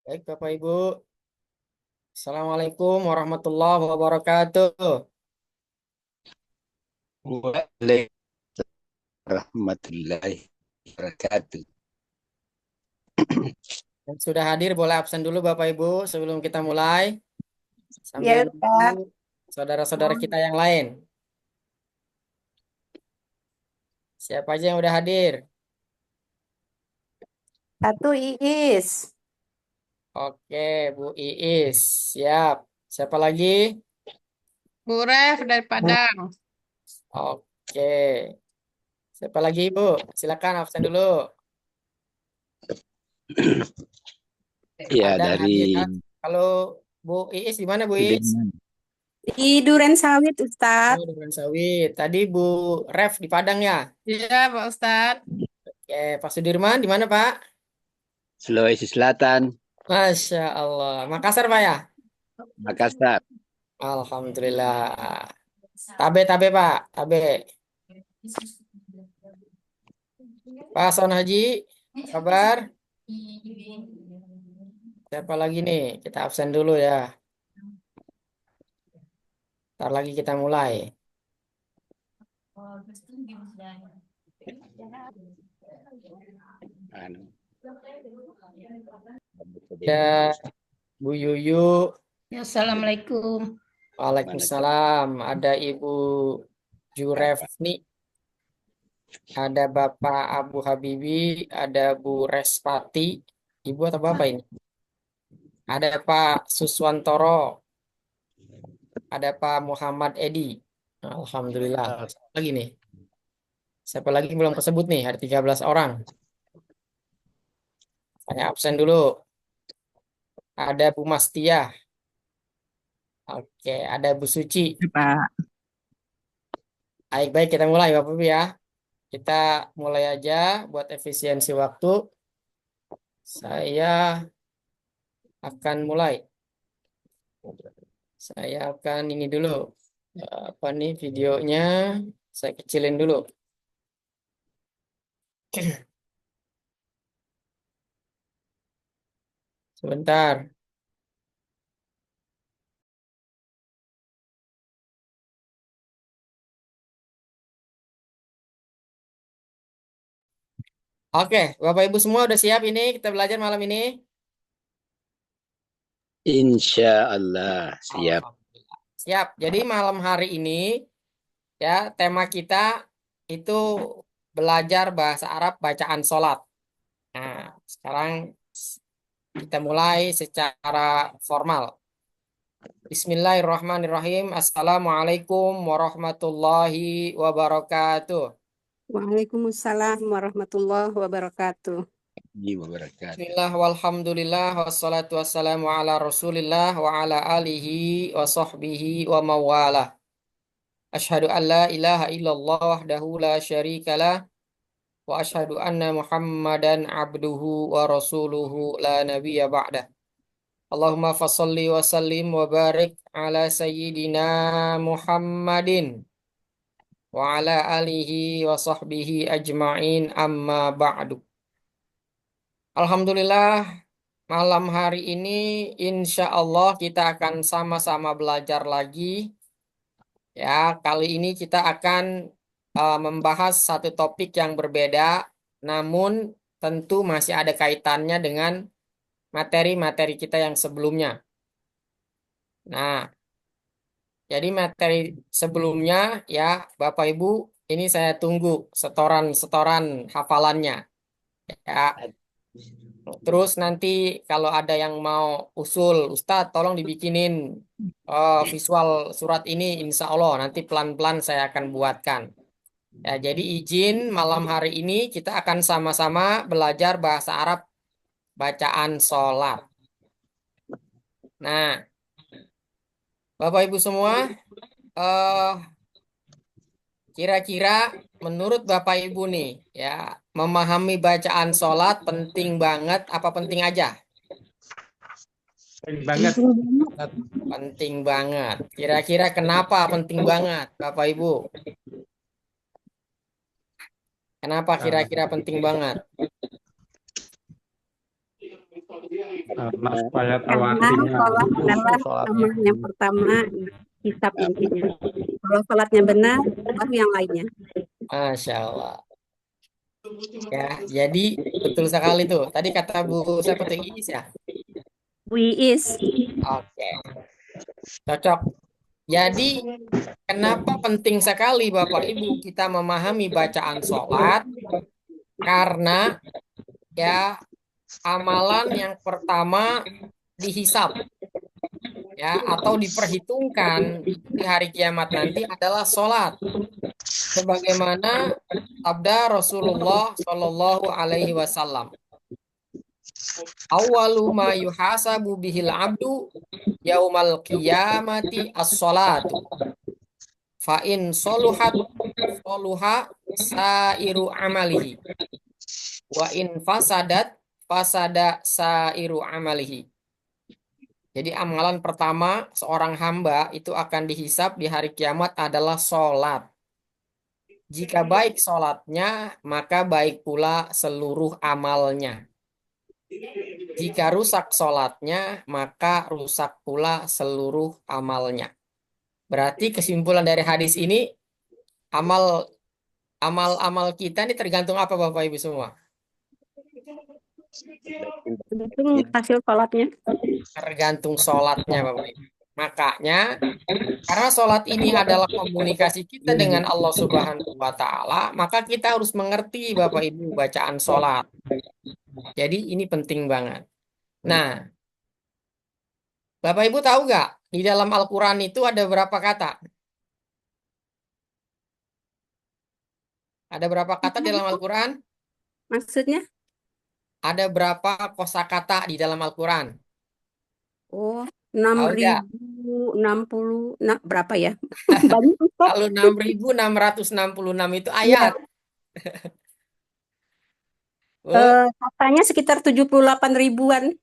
Baik, Bapak Ibu. Assalamualaikum warahmatullahi wabarakatuh. Waalaikumsalam warahmatullahi wabarakatuh. Yang sudah hadir boleh absen dulu Bapak Ibu sebelum kita mulai. Sambil Ya, nunggu Kak. saudara-saudara kita yang lain. Siapa aja yang udah hadir? Satu Iis. Oke, Bu Iis. Siap. Siapa lagi? Bu Ref dari Padang. Oke. Siapa lagi, Bu? Silakan absen dulu. Ya, Ada dari hadir. Kalau Bu Iis di mana, Bu Iis? Sudirman. Di Duren Sawit, Oh, Ustadz. di Duren Sawit. Tadi Bu Ref di Padang ya? Iya, Pak Ustadz. Oke, Pak Sudirman di mana, Pak? Sulawesi Selatan, Masya Allah. Makassar, Pak ya? Makassar. Alhamdulillah. Tabe, tabe, Pak. Tabe. Pak Son Haji, kabar? Siapa lagi nih? Kita absen dulu ya. Ntar lagi kita mulai. Anu, Ada Bu Yuyu. Ya, Assalamualaikum. Waalaikumsalam. Ada Ibu Jurefni. Ada Bapak Abu Habibi. Ada Bu Respati. Ibu atau Bapak ini? Ada Pak Suswantoro. Ada Pak Muhammad Edi. Alhamdulillah. Siapa lagi nih? Siapa lagi belum tersebut nih? Ada 13 orang. Saya absen dulu. Ada Bu Mastia. Oke, ada Bu Suci. Pak. Baik-baik kita mulai Bapak Ibu ya. Kita mulai aja buat efisiensi waktu. Saya akan mulai. Saya akan ini dulu. Apa nih videonya? Saya kecilin dulu. Sebentar. Oke, Bapak Ibu semua udah siap ini kita belajar malam ini? Insya Allah siap. Alhamdulillah. Siap. Jadi malam hari ini ya tema kita itu belajar bahasa Arab bacaan sholat. Nah, sekarang kita mulai secara formal. Bismillahirrahmanirrahim. Assalamualaikum warahmatullahi wabarakatuh. Waalaikumsalam warahmatullahi wabarakatuh. Ini wabarakatuh. Bismillah walhamdulillah wassalatu wassalamu ala rasulillah wa ala alihi wa sahbihi wa mawalah. Ashhadu an la ilaha illallah wahdahu la syarikalah wa ashhadu anna muhammadan abduhu wa rasuluhu la nabiyya ba'dah. Allahumma fasalli wa sallim wa barik ala sayyidina Muhammadin wa ala alihi wa sahbihi ajma'in amma ba'du. Alhamdulillah malam hari ini insya Allah kita akan sama-sama belajar lagi. Ya, kali ini kita akan membahas satu topik yang berbeda, namun tentu masih ada kaitannya dengan materi-materi kita yang sebelumnya. Nah, jadi materi sebelumnya ya, Bapak Ibu, ini saya tunggu setoran-setoran hafalannya. Ya, terus nanti kalau ada yang mau usul, Ustadz, tolong dibikinin visual surat ini, insya Allah nanti pelan-pelan saya akan buatkan. Ya, jadi izin malam hari ini kita akan sama-sama belajar bahasa Arab bacaan sholat. Nah, Bapak Ibu semua, eh kira-kira menurut Bapak Ibu nih, ya, memahami bacaan sholat penting banget apa penting aja? Penting banget. Penting banget. Kira-kira kenapa penting banget, Bapak Ibu? Kenapa kira-kira penting banget? Mas ayat Karena awatinya. sholat adalah Sholatnya. amalan yang pertama hisab intinya. Kalau sholatnya benar, baru yang lainnya. Masya Allah. Ya, jadi betul sekali tuh. Tadi kata Bu siapa tuh Iis ya? Bu Iis. Oke, cocok. Jadi kenapa penting sekali Bapak Ibu kita memahami bacaan sholat? Karena ya amalan yang pertama dihisab ya atau diperhitungkan itu di hari kiamat nanti adalah sholat. Sebagaimana sabda Rasulullah Shallallahu Alaihi Wasallam. Awwalu ma yuhasabu bihil abdu yaumal qiyamati as-salatu. Fa in soluhat soluha sairu amalihi. Wa in fasadat fasada sairu amalihi. Jadi amalan pertama seorang hamba itu akan dihisab di hari kiamat adalah sholat. Jika baik sholatnya, maka baik pula seluruh amalnya. Jika rusak sholatnya, maka rusak pula seluruh amalnya. Berarti kesimpulan dari hadis ini, amal kita ini tergantung apa Bapak Ibu semua? Itu hasil sholatnya. Tergantung sholatnya Bapak Ibu. Makanya, karena sholat ini adalah komunikasi kita dengan Allah Subhanahu wa Ta'ala, maka kita harus mengerti Bapak Ibu bacaan sholat. Jadi ini penting banget. Nah, Bapak Ibu tahu nggak di dalam Al-Quran itu ada berapa kata? Ada berapa kata di dalam Al-Quran? Maksudnya? Ada berapa kosakata di dalam Al-Quran? Oh, Tahu nggak? 6.060, nah, berapa ya? Banyak, Ustaz. Kalau 6.666 itu ayat. Bu, Katanya sekitar 78 ribuan.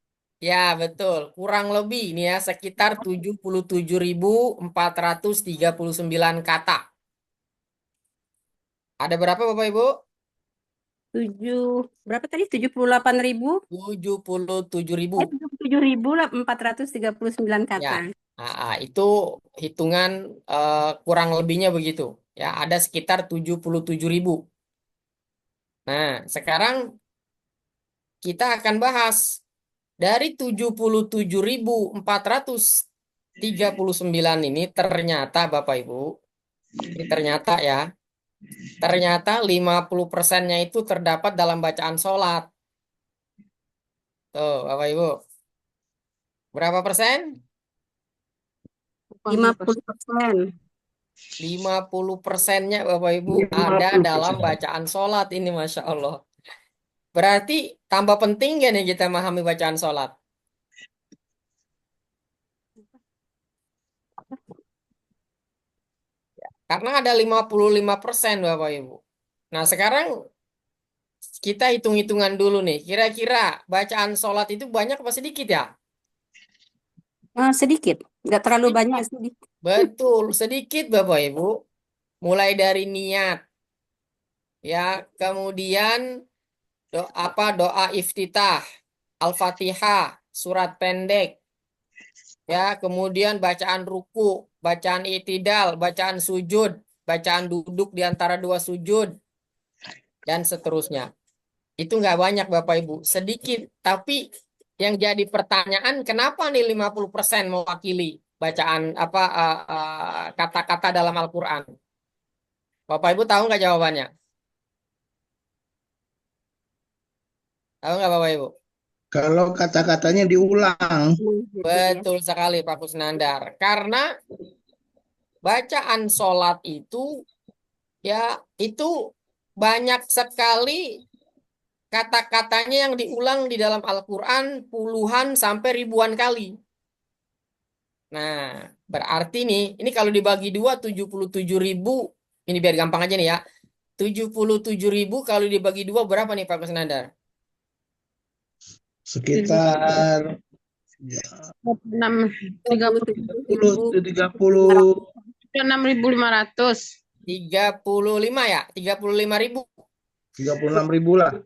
ya betul. Kurang lebih ini ya sekitar 77.439 kata. Ada berapa Bapak Ibu? Berapa tadi? 78 ribu? 77.000. 77.439 kata. Ya. Itu hitungan kurang lebihnya begitu. Ya, ada sekitar 77.000. Nah, sekarang kita akan bahas dari 77.439 ini ternyata Bapak Ibu, ini ternyata ya, ternyata 50%-nya itu terdapat dalam bacaan sholat. Tuh, Bapak Ibu. Berapa persen? 50%. 50%-nya Bapak Ibu ada dalam bacaan sholat ini Masya Allah. Berarti tambah penting gak nih kita memahami bacaan sholat? Karena ada 55% Bapak Ibu. Nah sekarang kita hitung-hitungan dulu nih. Kira-kira bacaan sholat itu banyak apa sedikit ya? Sedikit, nggak terlalu banyak, sedikit. Betul, sedikit Bapak Ibu. Mulai dari niat. Ya, kemudian doa iftitah, Al-Fatihah, surat pendek. Ya, kemudian bacaan ruku, bacaan i'tidal, bacaan sujud, bacaan duduk di antara dua sujud, dan seterusnya. Itu nggak banyak Bapak Ibu, sedikit. Tapi yang jadi pertanyaan, kenapa nih 50% mewakili bacaan kata-kata dalam Al-Quran? Bapak Ibu tahu nggak jawabannya? Tahu nggak Bapak Ibu? Kalau kata-katanya diulang. Betul sekali Pak Kusnandar. Karena bacaan sholat itu ya itu banyak sekali kata-katanya yang diulang di dalam Al-Quran puluhan sampai ribuan kali. Nah, berarti nih, ini kalau dibagi dua 77.000, ini biar gampang aja nih ya. 77.000 kalau dibagi dua berapa nih Pak Kusnandar? Sekitar 6.030 30 6.500 35 ya? 35.000. 36 ribu lah.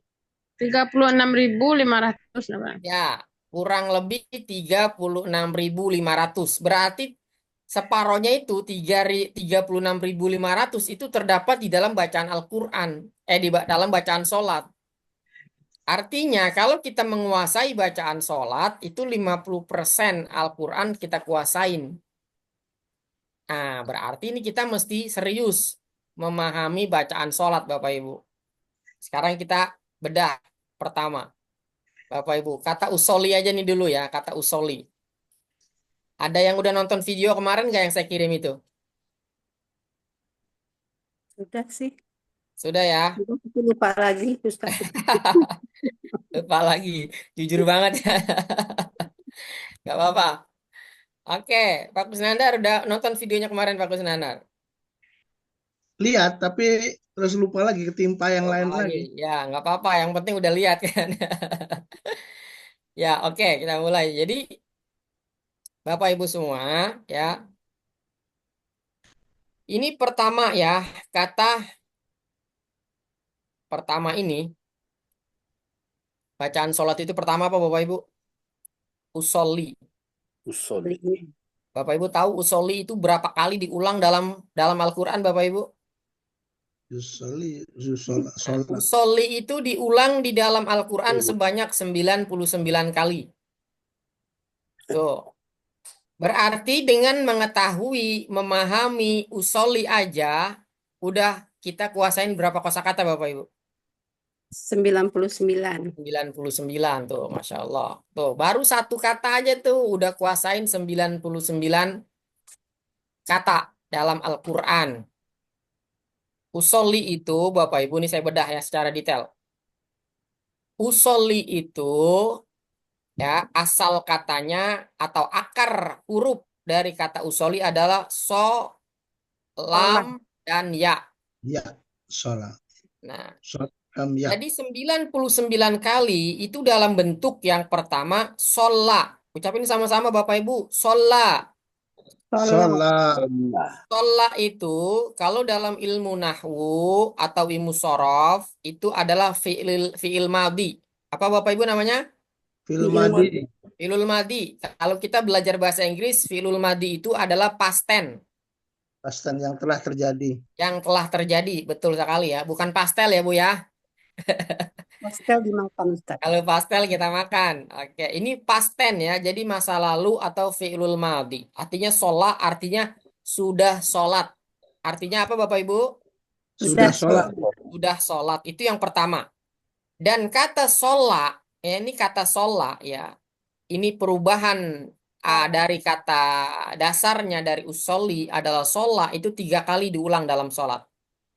36.500 Ya, kurang lebih 36.500. Berarti separohnya itu 36.500 itu terdapat di dalam bacaan Al-Quran. Dalam bacaan sholat. Artinya kalau kita menguasai bacaan sholat, itu 50% Al-Quran kita kuasain. Nah, berarti ini kita mesti serius memahami bacaan sholat, Bapak Ibu. Sekarang kita bedah pertama. Bapak Ibu, kata usoli aja nih dulu ya, kata usoli. Ada yang udah nonton video kemarin nggak yang saya kirim itu? Sudah sih. Sudah ya? Aku lupa lagi, Ustaz. Lupa lagi. Jujur banget ya. Gak apa-apa. Oke, Pak Kusnandar udah nonton videonya kemarin, Pak Kusnandar. Lihat, tapi terus lupa lagi ketimpa yang Lupa lain lagi. lagi. Ya, nggak apa-apa. Yang penting udah lihat kan. Ya, oke, kita mulai. Jadi, Bapak Ibu semua, ya. Ini pertama ya, kata pertama ini, bacaan sholat itu pertama apa Bapak Ibu? Usolli. Usul. Bapak Ibu tahu usolli itu berapa kali diulang dalam Al-Quran Bapak Ibu? Sholat. Usolli itu diulang di dalam Al-Quran sebanyak 99 kali. Tuh. Berarti dengan mengetahui, memahami usolli aja, udah kita kuasain berapa kosakata Bapak Ibu? 99. 99 tuh, Masya Allah. Tuh, baru satu kata aja tuh udah kuasain 99 kata dalam Al-Quran. Usolli itu, Bapak Ibu, ini saya bedah ya secara detail. Usolli itu, ya, asal katanya atau akar huruf dari kata usolli adalah so, lam, dan ya. Ya, sholat. Nah, Sholat ya. jadi 99 kali itu dalam bentuk yang pertama, sholat. Ucapin sama-sama Bapak Ibu, sholat. Sholat. Sholat itu kalau dalam ilmu nahwu atau ilmu sorof itu adalah fi'il madhi. Apa Bapak Ibu namanya? Fil madi. Fi'ilul madhi. Kalau kita belajar bahasa Inggris, fi'ilul madhi itu adalah past tense Pastan yang telah terjadi. yang telah terjadi. Betul sekali ya. Bukan pastel ya Bu ya. Pastel dimakan, Ustaz. Kalau pastel kita makan. Oke, ini past tense ya. Jadi masa lalu atau fi'ilul madhi. Artinya sholat, artinya sudah sholat. Artinya apa Bapak Ibu? Sudah sholat. Sudah sholat. Itu yang pertama. Dan kata sholat, ya ini kata sholat ya. Ini perubahan dari kata dasarnya dari usolli adalah sholat. Itu 3 kali diulang dalam sholat.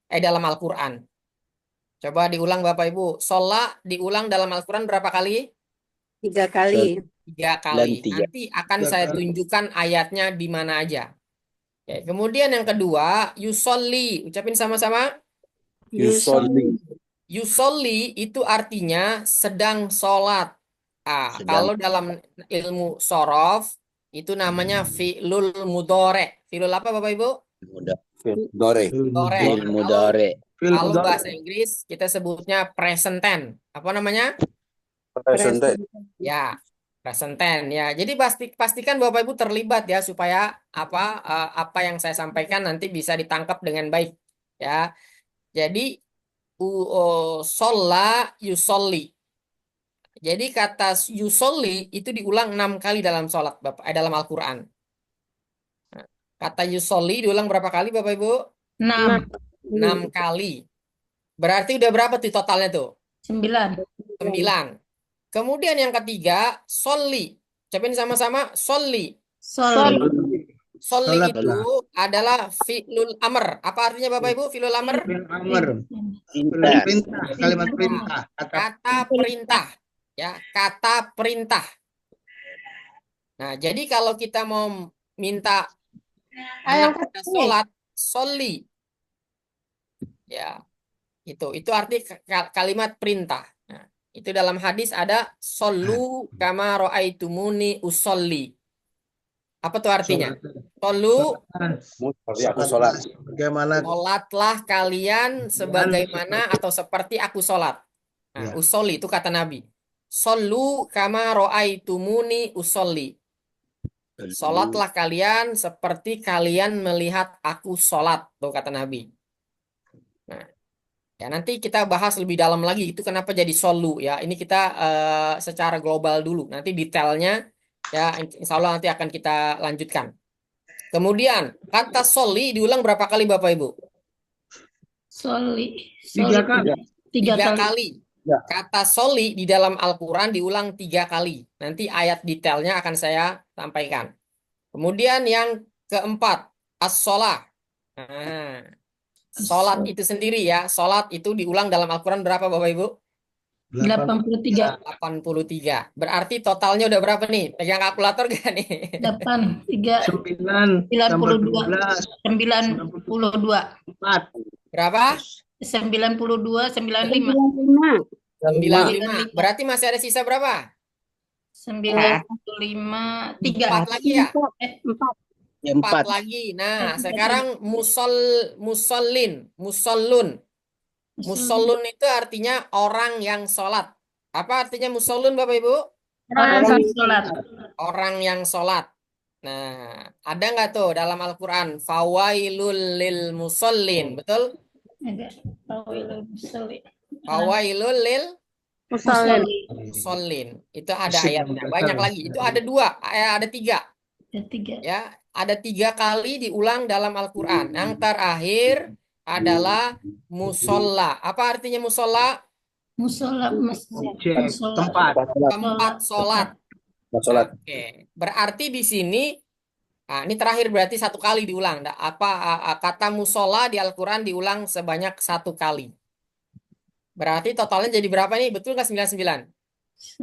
Dalam Al-Quran. Coba diulang Bapak Ibu. Sholat diulang dalam Al-Quran berapa kali? 3 kali. 3 kali. Dan 3. Nanti akan 3 saya kali. tunjukkan ayatnya di mana aja. Oke, kemudian yang kedua, yusolli. Ucapin sama-sama. Yusolli. Yusolli itu artinya sedang sholat. Sedang. Kalau dalam ilmu sorof, itu namanya fi'lul mudore. Fi'lul apa Bapak Ibu? Dore. Mudore. Ilmu dore. Kalau bahasa Inggris, kita sebutnya present tense. Apa namanya? Present. Ya, present tense ya. Jadi pastikan Bapak Ibu terlibat ya supaya apa yang saya sampaikan nanti bisa ditangkap dengan baik ya. Jadi sholla yusolli. Jadi kata yusolli itu diulang 6 kali dalam sholat Bapak, dalam Al-Quran. Nah, kata yusolli diulang berapa kali Bapak Ibu? 6. 6 kali. Berarti udah berapa tuh totalnya tuh? 9. 9. Kemudian yang ketiga, sholli. Ucapin sama-sama, sholli. Sol. Sholli Sholat itu adalah fi'lul amr. Apa artinya Bapak Ibu fi'lul amr? Amr. Pintar. Perintah. Kalimat perintah. Kata perintah. Ya, kata perintah. Nah, jadi kalau kita mau minta anak kita sholat, sholli. Ya, itu arti kalimat perintah. Nah, itu dalam hadis ada shollu kama ra'aitumuni usolli. Apa tuh artinya? Shollu, Aku sholat. Bagaimana? sholatlah kalian sebagaimana atau seperti aku sholat. Nah, Ya. usolli itu kata Nabi. Sallu kama ro'aitumuni usolli. Sholatlah kalian seperti kalian melihat aku sholat, tuh kata Nabi. Nah, ya nanti kita bahas lebih dalam lagi itu kenapa jadi solu ya. Ini kita secara global dulu. Nanti detailnya ya insya Allah nanti akan kita lanjutkan. Kemudian kata soli diulang berapa kali Bapak Ibu? Soli. Tiga kali. Tiga Tiga kali. kali. Ya. Kata soli di dalam Al-Quran diulang 3 kali. Nanti ayat detailnya akan saya sampaikan. Kemudian yang keempat, as-sholah. Nah, sholat itu sendiri ya. Sholat itu diulang dalam Al-Quran berapa Bapak Ibu? 83. 83. Berarti totalnya udah berapa nih? Pegang kalkulator gak nih? 8, 3, 9 tambah 92. 12, 92. 4. Berapa? 92, 95. 95. 95. Berarti masih ada sisa berapa? 95, 3. 4 lagi ya? 4. Ya, 4 4. lagi. Nah, Tiga. sekarang musallun. Musallun itu artinya orang yang sholat. Apa artinya musallun Bapak Ibu? Orang yang sholat. Orang yang sholat. Nah, ada nggak tuh dalam Al-Quran? Fawailul lil musallin. Betul? Ada. Tawilul musalli. Fawailul lil Musallin. musallin. Itu ada Asik, ayatnya. Bang. Banyak lagi. Itu ada 2. Ada 3. Ada 3. Ya, ada 3 kali diulang dalam Al-Quran. Yang terakhir adalah musolla. Apa artinya musolla? Musola, Cek, tempat. Tempat sholat. Sholat. Oke, berarti di sini, nah ini terakhir berarti 1 kali diulang. Kata musola di Al-Quran diulang sebanyak 1 kali. Berarti totalnya jadi berapa nih? Betul nggak 99?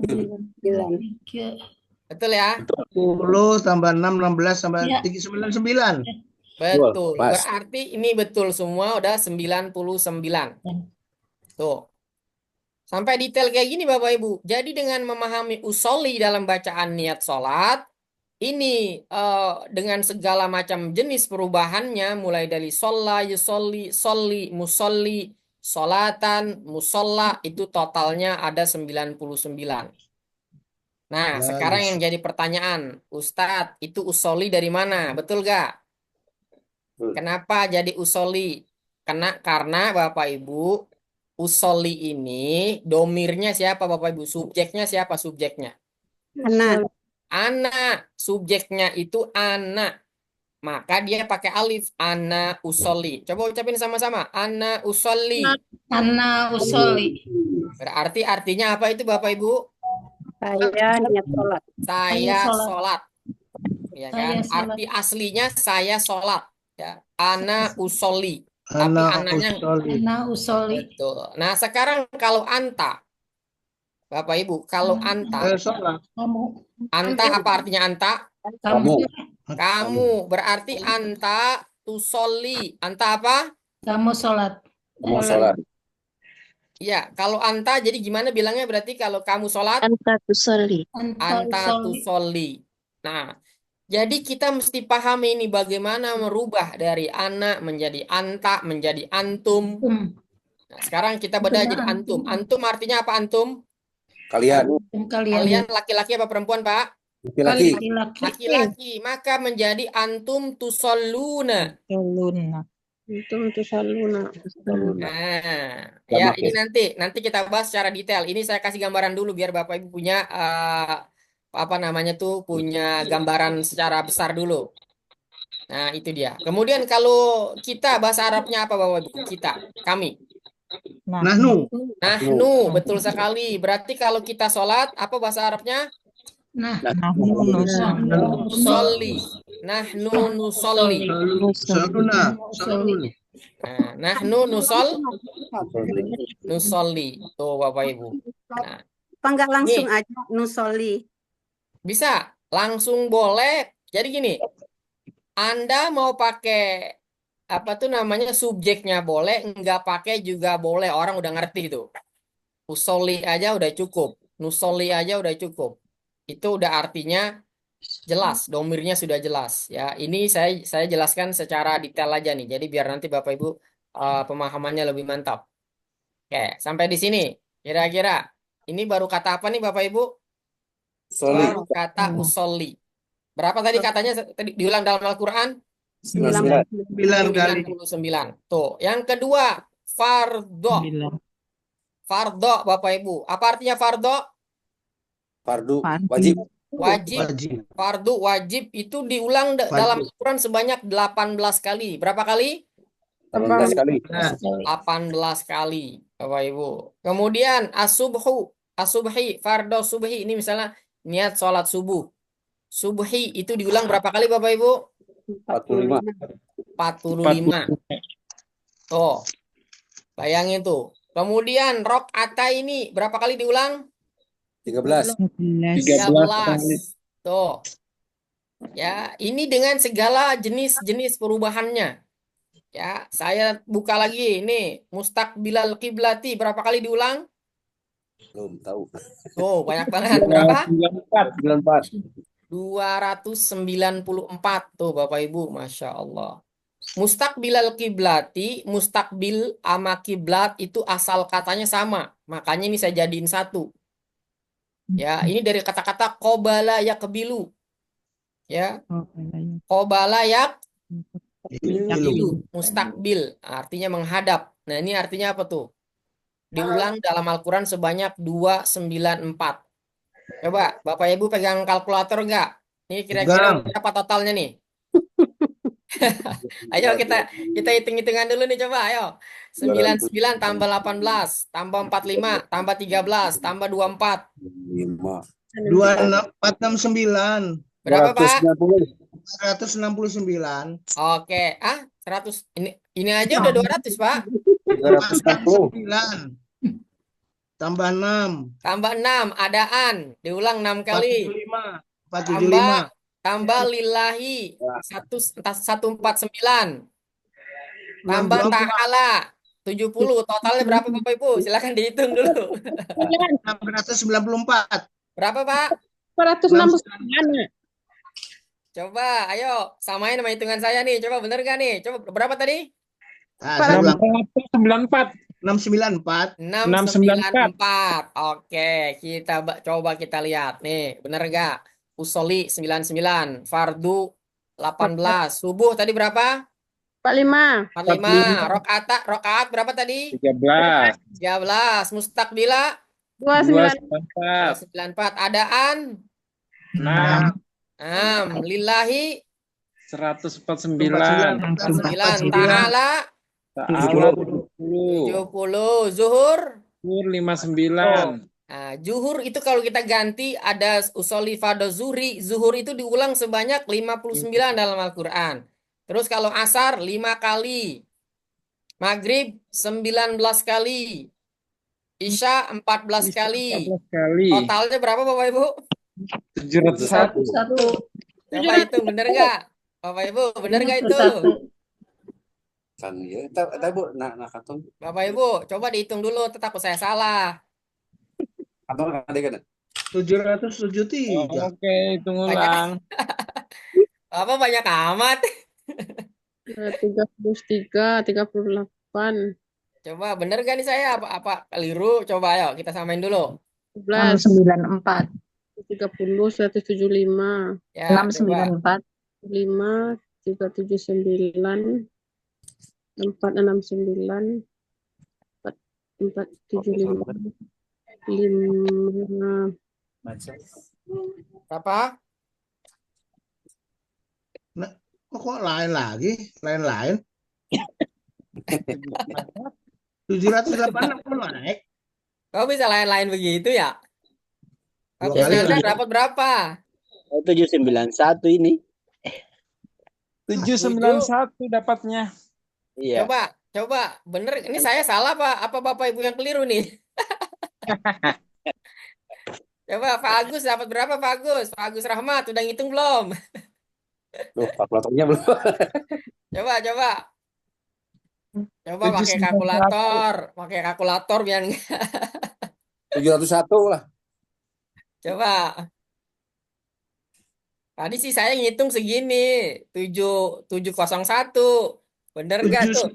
9. Betul ya? 10 tambah 6, 16 tambah Ya. 99. Betul. Pas. Berarti ini betul semua udah 99. Tuh. Sampai detail kayak gini Bapak Ibu. Jadi dengan memahami usoli dalam bacaan niat sholat, ini dengan segala macam jenis perubahannya, mulai dari sholla, yusolli, solli, musolli, sholatan, musolla, itu totalnya ada 99. Nah, Bagus. sekarang yang jadi pertanyaan, Ustadz, itu usoli dari mana? Betul gak? Kenapa jadi usoli? Karena Bapak Ibu, usoli ini domirnya siapa Bapak Ibu? Subjeknya siapa subjeknya? Anak. Anak. Subjeknya itu anak. Maka dia pakai alif. Ana usoli. Coba ucapin sama-sama. Ana usoli. Ana usoli. Berarti artinya apa itu Bapak Ibu? Saya niat sholat. Saya sholat. sholat. Ya Saya kan? sholat. Arti aslinya saya sholat. Ya. Ana usoli. Tapi Anak anaknya usoli. Ana usoli. betul. Nah, sekarang kalau anta, Bapak Ibu, kalau anta, Sholat. anta apa artinya anta? Kamu. Kamu. Berarti anta tusoli. Anta apa? Kamu sholat. Kamu sholat. Iya, kalau anta jadi gimana bilangnya berarti kalau kamu sholat? Anta tusolli. Anta tusoli. Nah, jadi kita mesti pahami ini bagaimana merubah dari anak menjadi anta, menjadi antum. Nah, sekarang kita bedah jadi antum. Antum artinya apa antum? Kalian. Kalian laki-laki apa perempuan, Pak? Laki-laki. Laki-laki. Maka menjadi antum tusalluna. Antum tusalluna. Nah, ya ini nanti kita bahas secara detail. Ini saya kasih gambaran dulu biar Bapak Ibu punya apa namanya tuh punya gambaran secara besar dulu. Nah, itu dia. Kemudian kalau kita bahasa Arabnya apa Bapak Ibu? Kami. Nahnu. Nahnu, betul sekali. Berarti kalau kita sholat, apa bahasa Arabnya? Nusolli. Nahnu nusolli. Saluna. Saluna. Nah, nahnu nusolli. Tuh Bapak Ibu. Nah, Apa enggak langsung aja nusolli? bisa langsung boleh. Jadi gini, Anda mau pakai apa tuh namanya subjeknya boleh, nggak pakai juga boleh. Orang udah ngerti itu. Usolli aja udah cukup. Nusolli aja udah cukup. Itu udah artinya jelas, domirnya sudah jelas ya. Ini saya jelaskan secara detail aja nih. Jadi biar nanti Bapak Ibu pemahamannya lebih mantap. Oke, sampai di sini kira-kira Ini baru kata apa nih Bapak Ibu? Soli. Baru kata usolli. Berapa tadi katanya tadi diulang dalam Al-Qur'an? 99. 9 kali. 99. Tuh, yang kedua, fardho. Fardho Bapak Ibu. Apa artinya fardho? Fardu. Wajib. Wajib. Wajib. Fardu wajib itu diulang dalam Wajib. Al-Quran sebanyak 18 kali. Berapa kali? 18 kali. Nah, 18 kali, Bapak Ibu. Kemudian as-subhu, as-subhi, fardhu subhi. Ini misalnya niat sholat subuh. Subhi itu diulang berapa kali Bapak Ibu? 45. 45. Tuh, bayangin tuh. Kemudian rok'ata ini berapa kali diulang? 13. 13. Tuh. Ya, ini dengan segala jenis-jenis perubahannya. Ya, saya buka lagi. Ini mustaqbilal kiblati berapa kali diulang? Belum tahu. Tuh, banyak banget. Berapa? 94. 294 tuh Bapak Ibu, Masya Allah. Mustaqbilal kiblati, mustaqbil sama kiblat itu asal katanya sama. Makanya ini saya jadiin satu. Ya, ini dari kata-kata qobala yakbilu. Ya, qobala yakbilu, mustaqbil artinya menghadap. Nah, ini artinya apa tuh? Diulang dalam Al-Quran sebanyak 294. Coba Bapak Ibu pegang kalkulator enggak? Ini kira-kira Pegang. berapa totalnya nih? Ayo kita hitung-hitungan dulu nih coba, ayo. 99 tambah 18, tambah 45, tambah 13, tambah 24. 5. 2469. Berapa, Pak? 169. Oke, 100. Ini aja udah 200, Pak. 360. 9. Tambah 6. Tambah 6, adaan. Diulang 6 kali. 475. Tambah lillahi 149. Tambah 624. ta'ala 70. Totalnya berapa Bapak Ibu? Silakan dihitung dulu. 694. Berapa, Pak? 469. Coba, ayo samain sama hitungan saya nih. Coba bener gak nih? Coba berapa tadi? Saya bilang 694. 694. 694. Oke, coba kita lihat nih. Bener gak? Usoli 99, fardu 18, subuh tadi berapa? 45. 45. Rokaat berapa tadi? 13. 13. Mustaqbila 294. 94. Adaan 6. 6. Lillahi 149. 9. Ta'ala Ta'ala 70. 70. Zuhur. 59. Nah, zuhur itu kalau kita ganti ada usoli fardhu zuhri, zuhur itu diulang sebanyak 59 dalam Al-Quran. Terus kalau asar 5 kali. Maghrib 19 kali. Isya 14 kali. 14 kali. Totalnya berapa Bapak Ibu? 701. Coba itu bener nggak? Bapak Ibu bener nggak itu? Kan ya. Tapi Bu, katong. Bapak Ibu coba dihitung dulu, takut saya salah. Katong ada kan? 773. Oke, hitung ulang. Apa banyak amat? 33, 38, Coba bener gak nih saya? Apa keliru? Coba ayo kita samain dulu. 11, 694. 30, 175, Ya, coba. 694. 5, 379, 469, 475, 5, Berapa? Kok lain lagi? Lain-lain. 786 kok naik? Kok bisa lain-lain begitu ya? Dua Bagus kali Nanda lagi. dapat berapa? 791 ini. 791 dapatnya. Iya. Coba bener. Ini saya salah Pak? Apa Bapak Ibu yang keliru nih? Coba Pak Agus dapat berapa Pak Agus? Pak Agus Rahmat udah ngitung belum? Loh, kalkulatornya belum. Coba pakai 791. kalkulator biar nggak. 701 lah. Coba. Tadi sih saya ngitung segini, 701. Bener nggak tuh?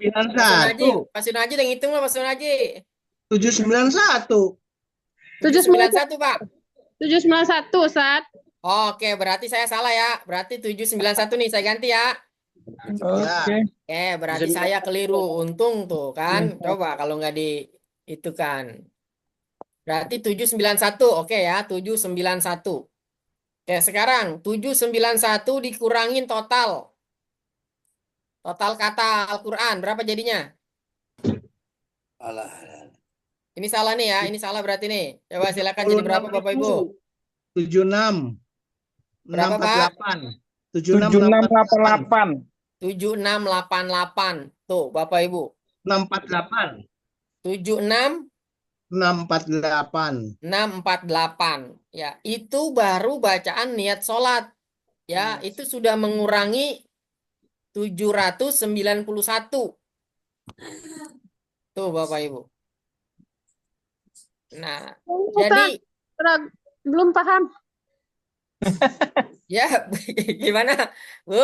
Pak 791. Sunaji udah ngitung lah Pak Sunaji. 791. 791, Pak. 791, Ustaz. Oke, berarti saya salah ya. Berarti 791 nih, saya ganti ya. Oke. Berarti saya keliru. Untung tuh kan. Coba kalau nggak di itu kan. Berarti 791. Oke ya, 791. Oke, sekarang 791 dikurangin total. Total kata Al-Quran. Berapa jadinya? Alah. Ini salah nih ya. Ini salah berarti nih. Coba silakan jadi berapa Bapak Ibu? 76. Berapa, Pak? 488. 7688. 7688. Tuh, Bapak Ibu. 648. 76 648. 648. Ya, itu baru bacaan niat sholat. Ya, itu sudah mengurangi 791. Tuh, Bapak Ibu. Nah, jadi Belum paham. ya gimana, Bu?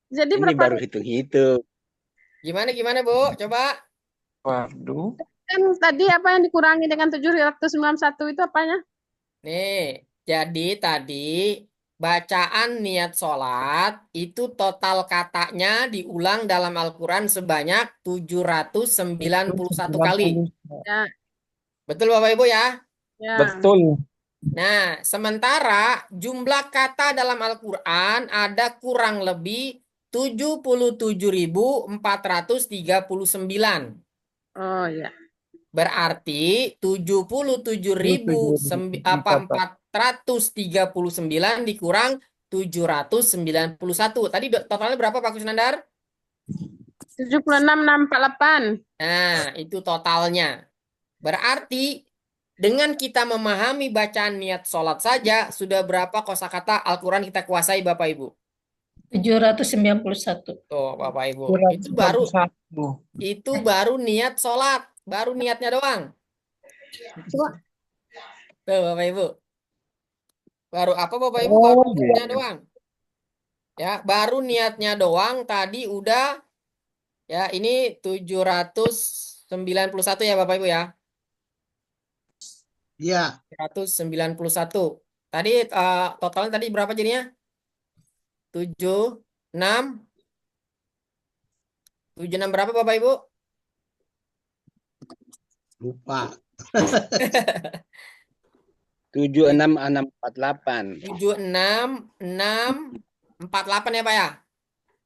Jadi Ini berapa? baru hitung-hitung. Gimana, Bu? Coba. Waduh. Kan tadi apa yang dikurangi dengan 791 itu apanya? Nih, jadi tadi bacaan niat sholat itu total katanya diulang dalam Al-Quran sebanyak 791 kali. Ya, Betul Bapak Ibu ya? ya. Betul. Nah, sementara jumlah kata dalam Al-Quran ada kurang lebih 77.439. Oh ya. Berarti 77.439 dikurang 791. Tadi totalnya berapa Pak Kusnandar? 76648. Nah, itu totalnya. Berarti dengan kita memahami bacaan niat sholat saja, sudah berapa kosakata Al-Quran kita kuasai Bapak Ibu? 791. Tuh Bapak Ibu. 791. Itu baru niat sholat. Baru niatnya doang. Tuh Bapak Ibu. Baru apa Bapak Ibu? Baru niatnya doang. Ya, baru niatnya doang tadi udah ya ini 791 ya Bapak Ibu ya. Iya. 191. Tadi totalnya tadi berapa jadinya? 76 berapa Bapak Ibu? Lupa. 76648. 76648 ya Pak ya?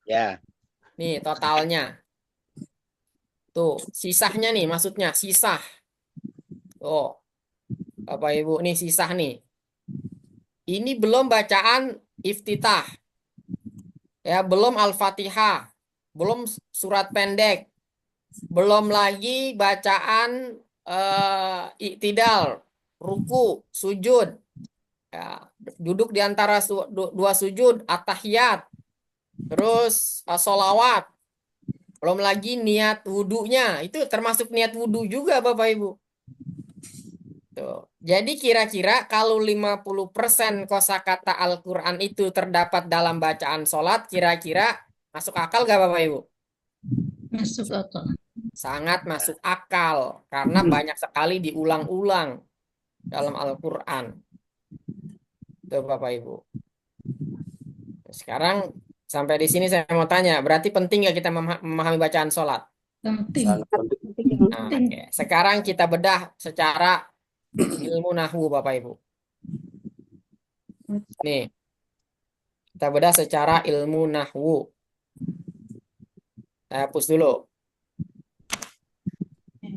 Ya. Nih totalnya. Tuh, sisahnya nih maksudnya, sisah. Tuh, Bapak Ibu, nih sisah nih. Ini belum bacaan iftitah. Ya, belum Al-Fatihah. Belum surat pendek. Belum lagi bacaan iktidal, ruku, sujud. Ya, duduk di antara dua sujud, at-tahiyat. Terus sholawat. Belum lagi niat wudhunya. Itu termasuk niat wudhu juga Bapak Ibu. Tuh. Jadi kira-kira kalau 50% kosakata Al-Quran itu terdapat dalam bacaan sholat, kira-kira masuk akal gak Bapak Ibu? Masuk akal. Sangat masuk akal. Karena banyak sekali diulang-ulang dalam Al-Quran. Tuh Bapak Ibu. Sekarang sampai di sini saya mau tanya, berarti penting nggak kita memahami bacaan sholat? Penting. Nah, oke. Sekarang kita bedah secara ilmu nahwu Bapak Ibu. Nih, kita bedah secara ilmu nahwu. Saya hapus dulu.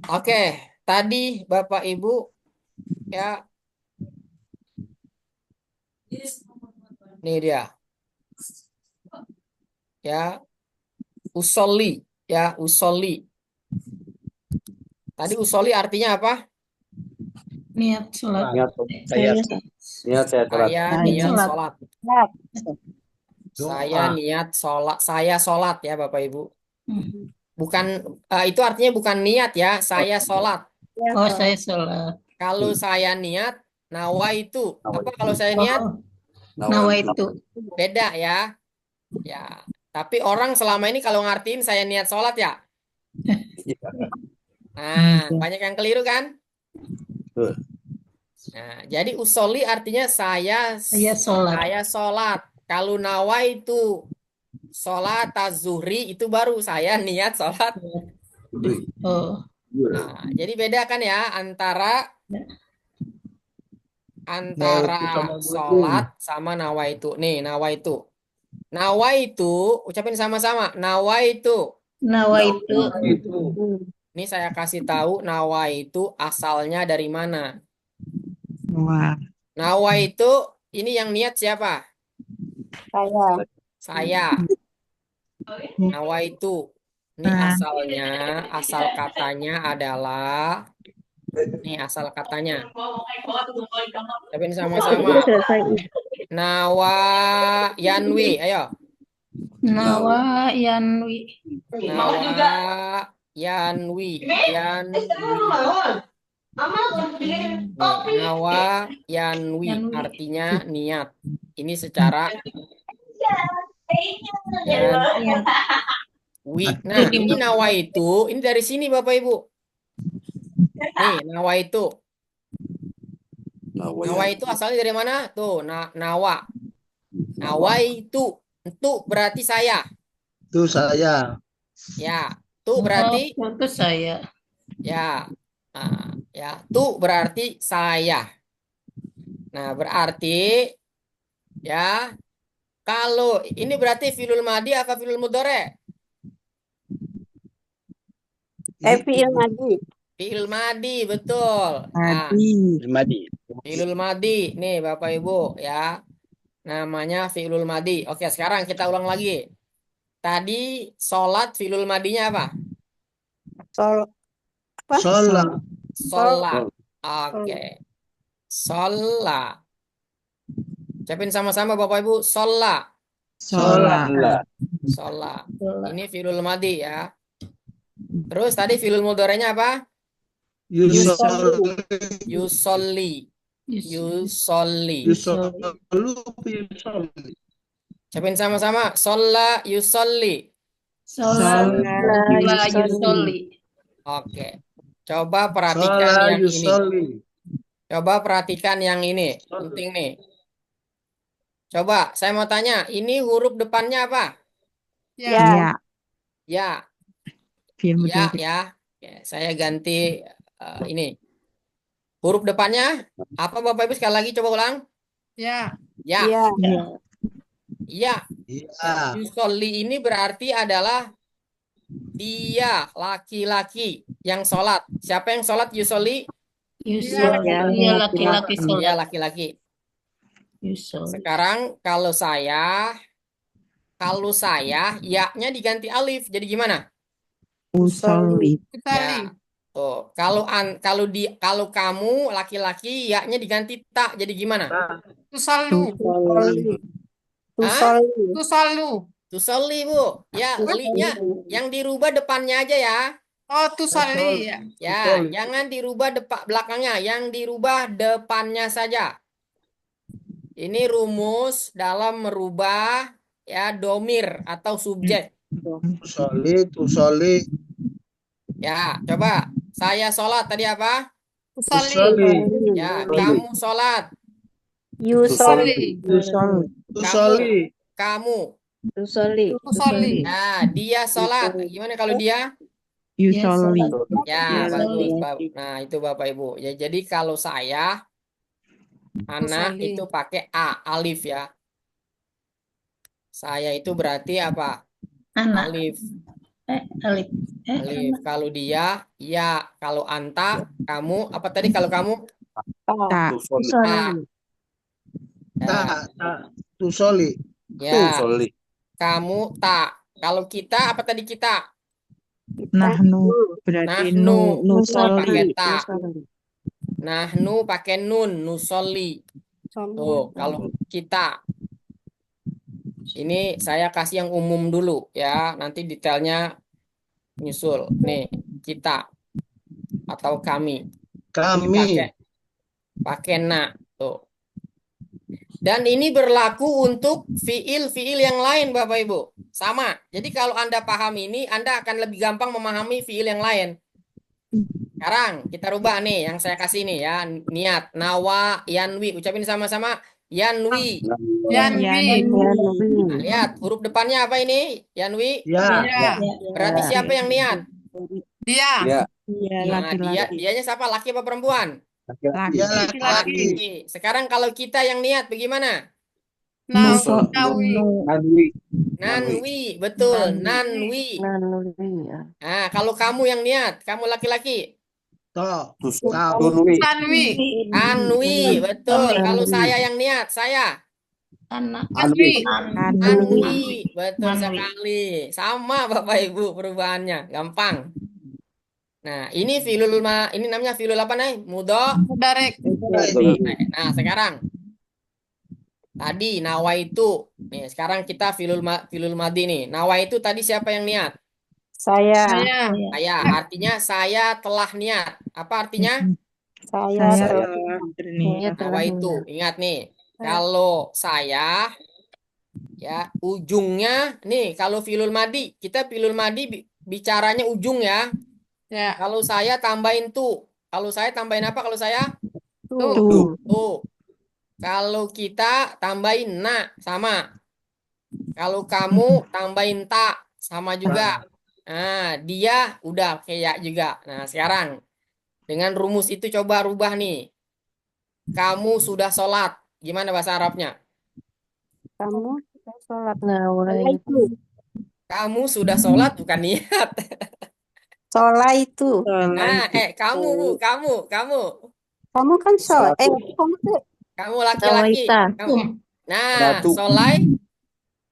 Oke, tadi Bapak Ibu ya, nih dia. Ya, usolli, ya usolli. Tadi usolli artinya apa? Niat sholat. Saya sholat. Saya niat sholat. Doa. Saya niat sholat. Saya sholat ya Bapak Ibu. Hmm. Bukan itu artinya bukan niat ya. Saya sholat. Oh, saya sholat. Kalau saya niat, nawa itu. Apa kalau saya niat? Nawaitu. Beda ya. Ya. Tapi orang selama ini kalau ngartiin saya niat sholat ya. Nah, banyak yang keliru kan? Betul. Nah, jadi usolli artinya saya sholat. sholat. Kalau nawaitu sholat az-zuhri itu baru saya niat sholat. Oh, Nah, jadi beda kan ya antara Nawaitu sama zuhri. sholat sama nawaitu. Nih, nawaitu. Nawaitu, ucapin sama-sama. Nawaitu. nawaitu. Itu. Ini saya kasih tahu nawaitu asalnya dari mana. Wah. Nawaitu ini yang niat siapa? Saya. Nawaitu. Ini asalnya, asal katanya adalah ini asal katanya. Ucapin sama-sama. Nawa yanwi, ayo. Nawa yanwi. Nawa yanwi, yanwi. Nih, nawa yanwi artinya niat. Ini secara wi. Nah, ini nawa itu, ini dari sini Bapak Ibu. Nih, nawa itu. Nawa itu asalnya dari mana? Tuh, nawa. Nawa itu berarti saya. Itu saya. Ya, tuh berarti Itu saya. ya. Nah, ya, tuh berarti saya. Nah, berarti ya kalau ini berarti fi'lul madi apa fi'lul mudhari'? Fi'il madi. Fi'il madi, betul. Nah, Madi. fi'lul madi. Nih, Bapak Ibu ya. Namanya fi'lul madi. Oke, sekarang kita ulang lagi. Tadi sholat fi'lul madinya apa? Sholat. Sholat. Oke. Sholat. Ucapin sama-sama Bapak Ibu. Sholat. Sholat. Sholat. Ini fi'lul madi ya. Terus tadi fi'lul mudhari'nya apa? Yusolli. Yusolli. Yusolli. Yusolli. Ucapin sama-sama. Sholla yusolli. Sholat yusolli. Oke. Coba perhatikan Sholat yang ini. yusolli. Coba perhatikan yang ini. Penting nih. Coba saya mau tanya. Ini huruf depannya apa? Ya. Ya. Film Ya, ya. Oke, saya ganti ini. Huruf depannya apa Bapak Ibu sekali lagi coba ulang. Ya. Ya. Ya. Ya. Iya. Yusolli ini berarti adalah dia laki-laki yang sholat. Siapa yang sholat yusolli? Yusolli. Iya, laki-laki Dia sholat. laki-laki. Yusolli. Sekarang kalau saya ya-nya diganti alif. Jadi gimana? Usolli. Ya. Tuh, kalau kamu laki-laki ya-nya diganti tak. Jadi gimana? Tusolli. Tusolli, Bu. Ya, li-nya yang dirubah depannya aja ya. Tusolli. Ya, jangan dirubah belakangnya, yang dirubah depannya saja. Ini rumus dalam merubah ya domir atau subjek. Tusolli. Ya, coba. Saya sholat tadi apa? Tusolli. Ya, kamu sholat. Yusolli. Tusolli. Kamu. Yusolli. Nah, dia sholat. Gimana kalau dia? Yusolli. Ya, Yusolli. bagus. Nah, itu Bapak Ibu. Ya, jadi kalau saya anak itu pakai alif ya. Saya itu berarti apa? Anak. Alif. Alif. Alif. Kalau dia, ya. Kalau anta, kamu, apa tadi kalau kamu? Tak. Ta. Ya. Tusolli. Ya. Kamu tak. Kalau kita, apa tadi kita? Nahnu. Berarti Nahnu. nusolli. Pakai ta. Nahnu pakai nun. Nusolli. Tuh, kalau kita. Ini saya kasih yang umum dulu ya. Nanti detailnya nyusul. Nih, kita. Atau kami. Kami. Pakai na. Tuh. Dan ini berlaku untuk fiil-fiil yang lain Bapak Ibu. Sama. Jadi kalau Anda paham ini, Anda akan lebih gampang memahami fiil yang lain. Sekarang kita rubah nih yang saya kasih nih ya, niat nawa yanwi, ucapin sama-sama yanwi. Yanwi. Nah, lihat huruf depannya apa ini? Yanwi. Ya. Berarti siapa yang niat? Ya. Iya, Nah, laki-laki. dianya siapa? Laki apa perempuan? Laki. Ya laki-laki. Laki. Sekarang kalau kita yang niat bagaimana? Muso. Nanwi. Nanwi, betul. Nanwi. Nah, kalau kamu yang niat, kamu laki-laki. Toh. Tunwi. Anwi, betul. Kalau saya yang niat, saya. Anak. Anwi. Anwi, betul Anwi. sekali. Sama Bapak Ibu perubahannya, gampang. Nah, ini ini namanya filul apa nih? Mudhari. Nah, sekarang tadi nawaitu. Nih, sekarang kita filul madi nih. Nawaitu tadi siapa yang niat? Saya. Saya. Artinya saya telah niat. Apa artinya? Saya berniat. Nawaitu. Ingat nih, kalau saya ya ujungnya nih kalau filul madi, kita filul madi bicaranya ujung ya. Kalau saya tambahin tuh. Kalau saya tambahin apa kalau saya? Tuh. Tuh. Kalau kita tambahin na sama. Kalau kamu tambahin tak sama juga. Nah, dia udah kayak juga. Nah, sekarang dengan rumus itu coba rubah nih. Kamu sudah sholat. Gimana bahasa Arabnya? Kamu sudah sholat. Itu. Kamu sudah sholat bukan niat. Sholat itu. Nah, kamu Bu, kamu. Kamu kan sholat. Kamu tuh. Kamu laki-laki. Kamu. Nah, Ratu. solai.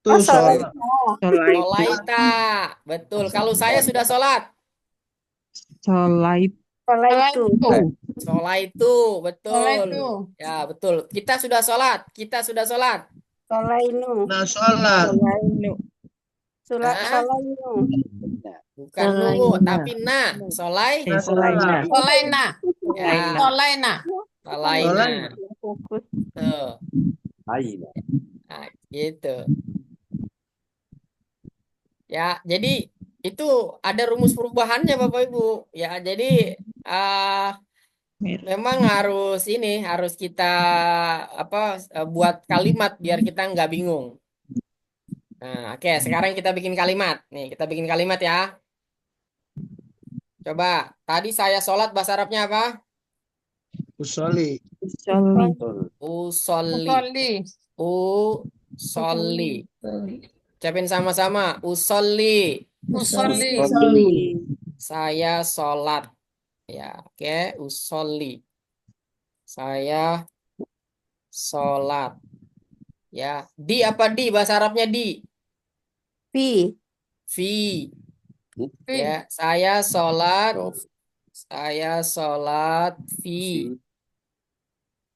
Tuh sholat. Sholaita. Betul. Kalau saya sudah sholat. Sholat. Sholat itu. Sholaitu. Betul. Ya, betul. Kita sudah sholat. Sholat itu. Nah sholat. Sholat Hah? itu. Bukan nu, tapi na. Solai. Sholat. Ya. Solaina. Fokus. Tuh. Lain. Nah, gitu. Ya, jadi itu ada rumus perubahannya Bapak Ibu. Ya, jadi memang harus kita buat kalimat biar kita nggak bingung. Nah, oke, sekarang kita bikin kalimat. Nih, kita bikin kalimat ya. Coba, tadi saya sholat bahasa Arabnya apa? Usoli. Usolli. Usolli. Ucapin sama-sama. Usolli. Saya sholat. Ya, oke. Usolli. Saya sholat. Ya, di apa di? Bahasa Arabnya di. Fi. Fi. Ya, saya sholat. Saya sholat fi.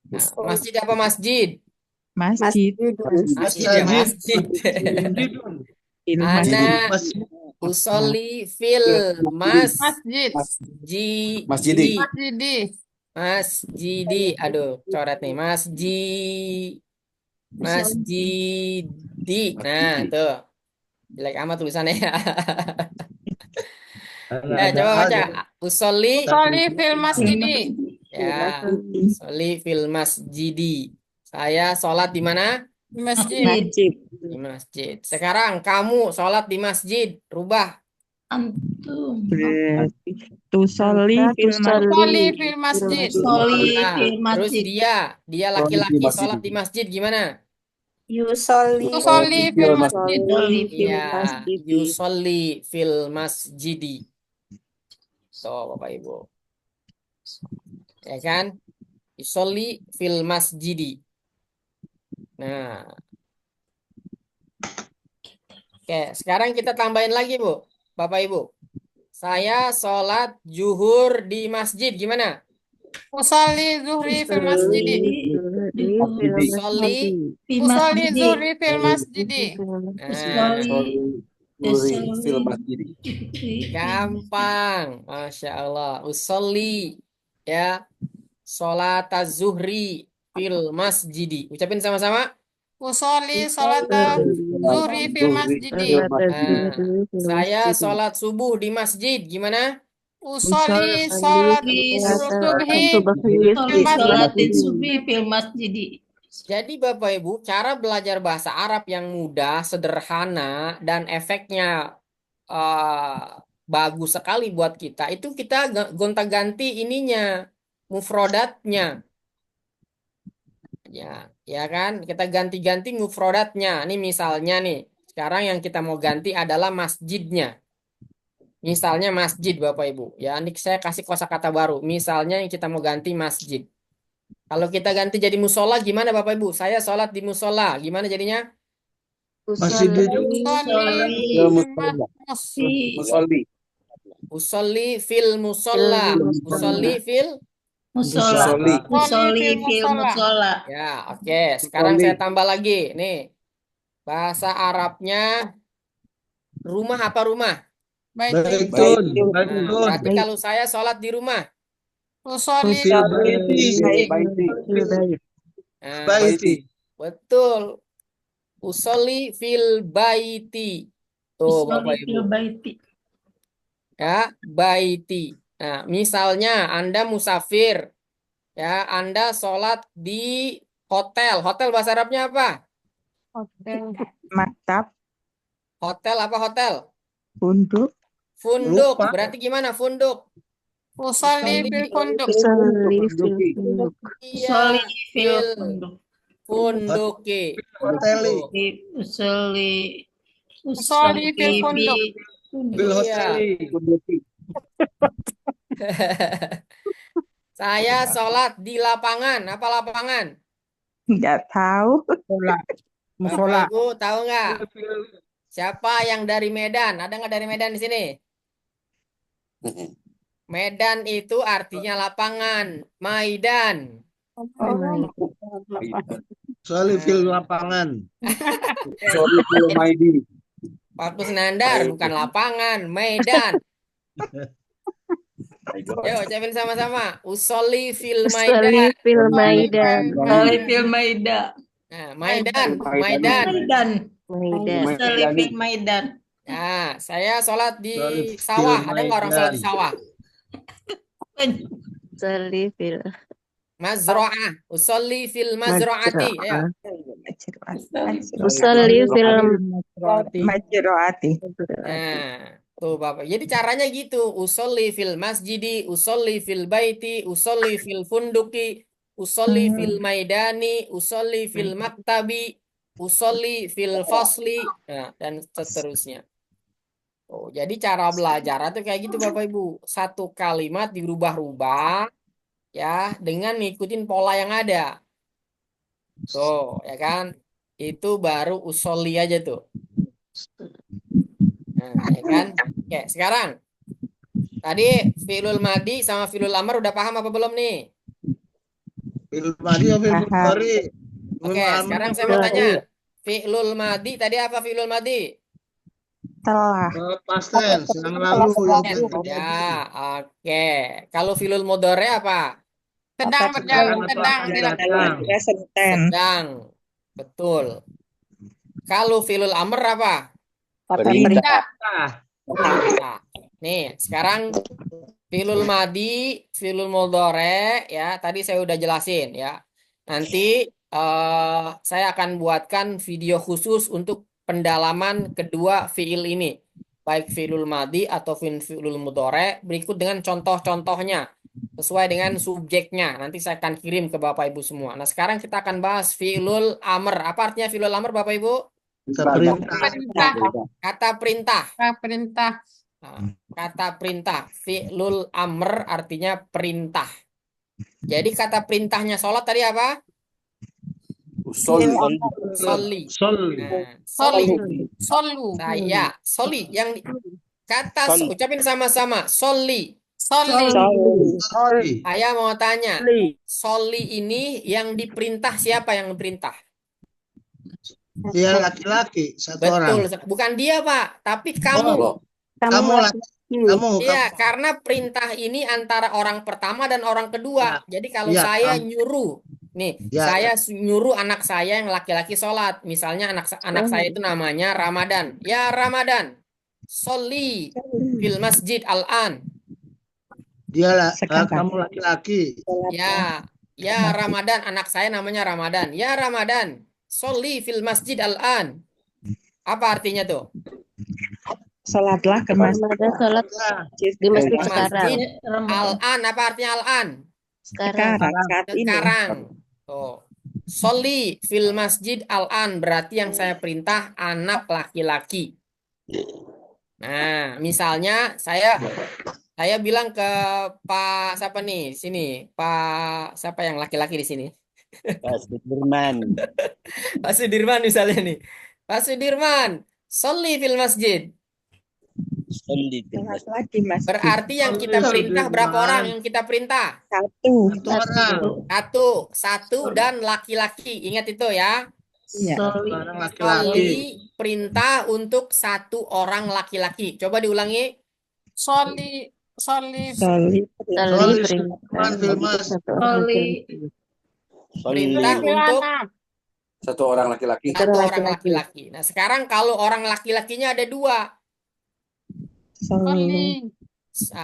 Nah, masjid apa masjid? Masjid. Masjid ya, masjid. Ana usolli fil Masjidi. masjidi. Aduh, coret nih. Masjidi. Nah, tuh. Jelek amat tulisannya ya. Ya, coba baca. Usolli fil masjidi. ya. Usolli fil masjidi. Saya sholat di mana? Masjid. Di masjid. Sekarang kamu sholat di masjid. Rubah. Antum. Berarti tusolli fil fil masjid. Nah, terus masjid. dia laki-laki sholat di masjid gimana? Yusolli. fil masjid. Iya, yusolli fil masjidi. So, Bapak Ibu. Ya kan? Yusolli fil masjidi. Nah. Oke, sekarang kita tambahin lagi, Bu. Bapak Ibu. Saya sholat zuhur di masjid. Gimana? Usolli zuhri fil masjidi. Usolli. Zuhri fil masjidi. Nah, Fil masjidi. gampang. Masya Allah. Usolli. Ya. Sholat zuhri fil masjidi. Ucapin sama-sama. Usolli sholat zuhri fil masjidi. Nah, saya sholat subuh di masjid. Gimana? Usolli sholat subhi Sholatin subuh fil masjid. Jadi Bapak Ibu, cara belajar bahasa Arab yang mudah, sederhana, dan efeknya bagus sekali buat kita, itu kita gonta-ganti ininya, mufrodatnya. Ya kan? Kita ganti-ganti mufrodatnya. Ini misalnya nih, sekarang yang kita mau ganti adalah masjidnya. Misalnya masjid Bapak Ibu. Ya, ini saya kasih kosakata baru. Misalnya yang kita mau ganti masjid. Kalau kita ganti jadi musola gimana Bapak Ibu? Saya sholat di musola. Gimana jadinya? Masih di Musolli. Usolli fil musola. Usolli fil. Musola. Musolli. Musolli fil musola. Ya, oke. Sekarang saya tambah lagi. Nih. Bahasa Arabnya rumah apa rumah? Baitun. Berarti kalau saya sholat di rumah. Usolli Fil baiti. Nah, Baiti. betul. Usolli fil baiti. Tuh Bapak Musolli Ibu. fil baiti. Ya, baiti. Nah, misalnya Anda musafir. Ya, Anda sholat di hotel. Hotel bahasa Arabnya apa? Maktab, Hotel apa hotel? punduk, Funduk. Lupa. Berarti gimana funduk? Usolli fil funduk. Iya, Musolli fil fil funduk. funduki. Hoteli. Usolli Usolli fil funduk. Fil Iya. hoteli. Saya sholat di lapangan. Apa lapangan? nggak tahu. Bapak Ibu tahu nggak? Siapa yang dari Medan? Ada nggak dari Medan di sini? Medan itu artinya lapangan. Maidan. Musolli fil lapangan. Musolli fil maidi. Waktu Senandar bukan lapangan, Medan. Yuk, ucapin sama-sama. Usolli fil Maidan. Musolli fil maida. Nah, Maidan, Maidan. Maidan. Musolli fil maidan. Nah, saya sholat di Usolli fil sawah. Ada nggak orang sholat di Maidan. sawah? Mazro'ah. Usolli fil mazro'ati. Ayo. Usolli fil majroati. Nah, tuh Bapak. Jadi caranya gitu. Usolli fil masjidi, usolli fil baiti, usolli fil funduki, usolli fil maidani, usolli fil maktabi, usolli fil fasli, nah, dan seterusnya. Oh, jadi cara belajar itu kayak gitu Bapak Ibu. Satu kalimat dirubah-rubah ya dengan ngikutin pola yang ada. Tuh, ya kan? Itu baru usolli aja tuh. Nah, ya kan? Oke, sekarang tadi fi'lul madi sama fi'lul amr udah paham apa belum nih? Fil madi atau fil mudhari? Oke, sekarang saya mau tanya. Fi'lul madi tadi apa fi'lul madi? Telah. Past tense yang lalu yang Ya, oke. Kalau fi'lul mudhari apa? Sedang berjalan, sedang dilakukan. Sedang. Betul. Kalau fi'lul amr apa? Perintah. Nah, nih, sekarang fi'lul madi, fi'lul mudhari ya, tadi saya udah jelasin ya. Nanti saya akan buatkan video khusus untuk pendalaman kedua fi'il ini. Baik fi'lul madi atau fi'lul mudhari berikut dengan contoh-contohnya sesuai dengan subjeknya. Nanti saya akan kirim ke Bapak Ibu semua. Nah, sekarang kita akan bahas fi'lul amr. Apa artinya fi'lul amr Bapak Ibu? Perintah. Kata perintah. Perintah. Nah, kata perintah. Fi'lul amr artinya perintah. Jadi kata perintahnya sholat tadi apa? Usolli. Soli. Solli. Nah, Soli. soli. Solu. Saya soli yang kata Soli. ucapin sama-sama soli. Soli. Solli. Saya mau tanya, soli ini yang diperintah siapa yang diperintah? Dia laki-laki satu Betul, orang. bukan dia Pak, tapi kamu. Oh, kamu laki. Kamu. Iya, karena perintah ini antara orang pertama dan orang kedua. Jadi kalau Ya, saya kamu. nyuruh, nih, Ya, saya nyuruh anak saya yang laki-laki sholat. Misalnya anak saya itu namanya Ramadan. Ya Ramadan, soli fil masjid al-an. Sekarang. kamu laki-laki. Ya Ramadan, anak saya namanya Ramadan. Ya Ramadan, sholli fil masjid al-an. Apa artinya tuh? Sholatlah ke masjid. Ramadan sholat di masjid Ke sekarang. masjid al-an, apa artinya al-an? Sekarang. Sekarang, saat ini. Sekarang. Tuh. Sholli fil masjid al-an berarti yang saya perintah anak laki-laki. Nah, misalnya saya bilang ke Pak siapa nih? Sini, Pak siapa yang laki-laki di sini? Pak Sudirman. Pak Sudirman misalnya nih. Pak Sudirman, sholli fil masjid. Sholli fil masjid. Sholatlah di masjid. Berarti yang kita perintah berapa orang yang kita perintah? Satu. Satu orang. Satu dan laki-laki. Ingat itu ya. Iya. Satu orang laki-laki. Sholli perintah untuk satu orang laki-laki. Coba diulangi. Sholli Sholli. Sholli perintah fil masjid. satu orang Sholli. Perintah untuk Satu orang laki-laki. satu orang laki-laki. Nah, sekarang kalau orang laki-lakinya ada dua. Sholli.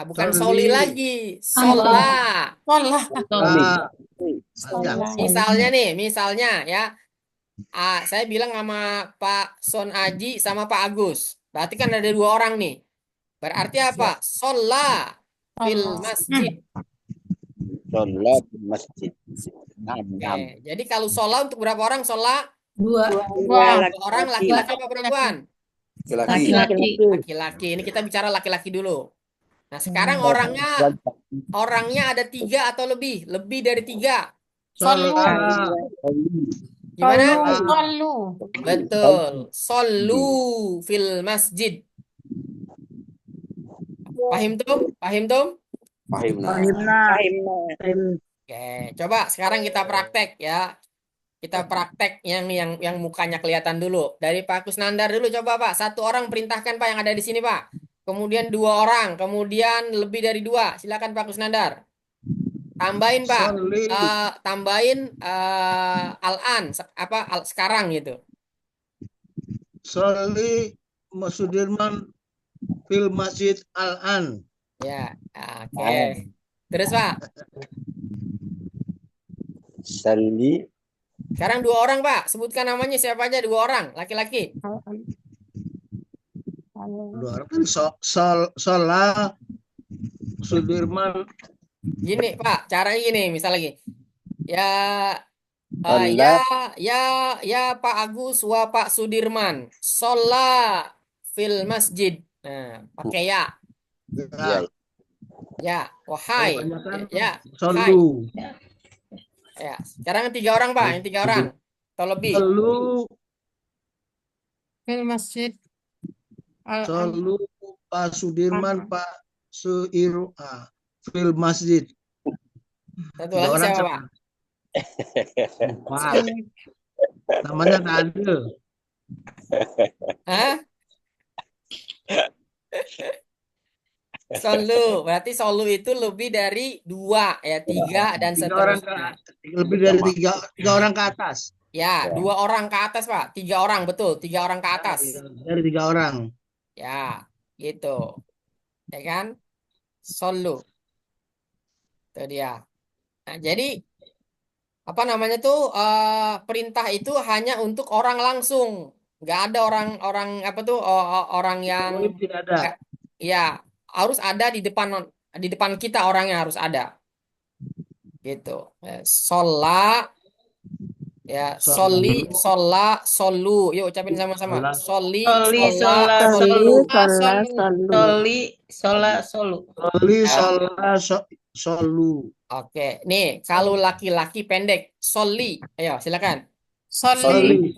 Bukan Sholli. soli lagi. Sholah. Ah, panjang. Misalnya ya. Saya bilang sama Pak Son Aji sama Pak Agus. Berarti kan ada dua orang nih. Berarti apa? Sholah fil masjid. Sholat fil masjid. Oke. Jadi kalau sholah untuk berapa orang sholah? Dua. Dua Dua orang laki-laki apa perempuan? Laki-laki. Laki-laki. Laki-laki. Ini kita bicara laki-laki dulu. Nah, sekarang orangnya ada 3 atau lebih dari 3. Sholat. Gimana? Solu. Betul. Solu fil masjid. Pahim tum? Pahim nah. Oke, coba sekarang kita praktek ya. Kita praktek yang mukanya kelihatan dulu. Dari Pak Kusnandar dulu coba Pak. 1 orang perintahkan Pak yang ada di sini Pak. Kemudian 2 orang, kemudian lebih dari 2. Silakan Pak Kusnandar. Tambahin Pak. Sholli. Tambahin al-an sekarang gitu. Sholli Sudirman fil masjid al-an. Ya, oke. Terus Pak. Sholli. Sekarang 2 orang Pak. Sebutkan namanya siapa aja 2 orang laki-laki. Dua orang kan sholat Sudirman. Gini Pak, caranya gini, misal lagi. Ya Sholat. ya Pak Agus wa Pak Sudirman. Sholat fil masjid. Nah, pakai ya. Ya, Ya, wahai. kebanyakan Ya, Shollu. ya. Sekarang 3 orang Pak, yang 3 orang atau lebih. Shollu. Fil masjid. Shollu Pak Sudirman Pak Suirua fil masjid. Satu 3 lagi orang siapa Pak? Wah, namanya nggak adil. Hah? Solu, berarti solu itu lebih dari 2 ya, 3 dan 3 orang seterusnya. lebih dari 3 orang ke atas. Ya, 2 orang ke atas Pak, 3 orang betul, 3 orang ke atas. Dari 3 orang. Ya, gitu, ya kan? Solu, itu dia. Nah, jadi apa namanya tuh perintah itu hanya untuk orang langsung, nggak ada orang apa tuh orang yang Goib tidak ada. ya harus ada di depan kita orangnya harus ada, gitu. Sholat ya, soli, sholat, solu, yuk ucapin sama-sama. Soli, Sholli, sholat, sholat, solu. Sholli, sholat, solu. Sholli sholat solu. Oke, nih kalau laki-laki pendek, soli, ayo silakan. Sholli.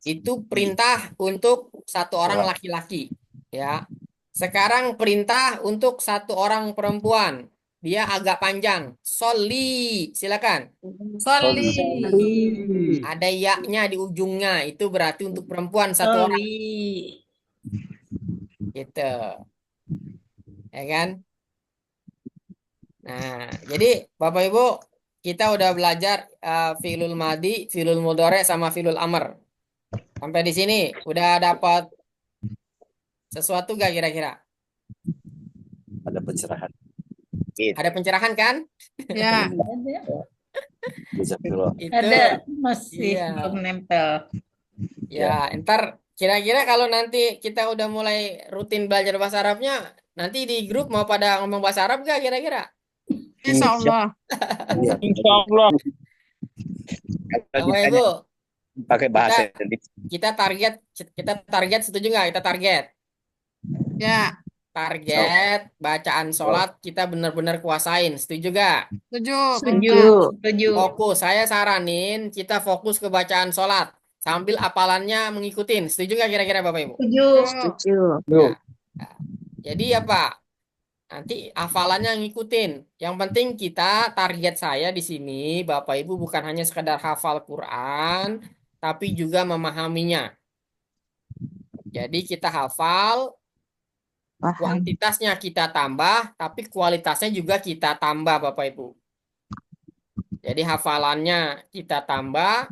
Itu perintah untuk 1 orang laki-laki, ya. Sekarang perintah untuk 1 orang perempuan. Dia agak panjang. Soli, silakan. Soli. Ada ya-nya di ujungnya. Itu berarti untuk perempuan 1 orang, Sholli. gitu. Ya kan? Nah, jadi Bapak Ibu, kita udah belajar fi'lul madi, fi'lul mudhari sama fi'lul amr. Sampai di sini udah dapat sesuatu gak kira-kira? Ada pencerahan. masjid. Ada pencerahan kan? Ya. Jazakallah. Itu Ada masih iya. belum nempel. Ya, ntar kira-kira kalau nanti kita udah mulai rutin belajar bahasa Arabnya, nanti di grup mau pada ngomong bahasa Arab gak kira-kira? Insya Allah. Iya. Insya Allah. Kalau Bapak ditanya Ibu, pakai bahasa kita Indonesia. kita target setuju nggak? Kita target. Ya. Target bacaan sholat kita benar-benar kuasain. Setuju gak? Setuju. Setuju. Setuju. Fokus, saya saranin kita fokus ke bacaan sholat. Sambil apalannya mengikutin. Setuju nggak kira-kira Bapak Ibu? Setuju. Setuju. Nah, jadi apa? Nanti hafalannya ngikutin. Yang penting kita target saya di sini, Bapak Ibu bukan hanya sekedar hafal Quran, tapi juga memahaminya. Jadi kita hafal, Paham. kuantitasnya kita tambah, tapi kualitasnya juga kita tambah, Bapak Ibu. Jadi hafalannya kita tambah,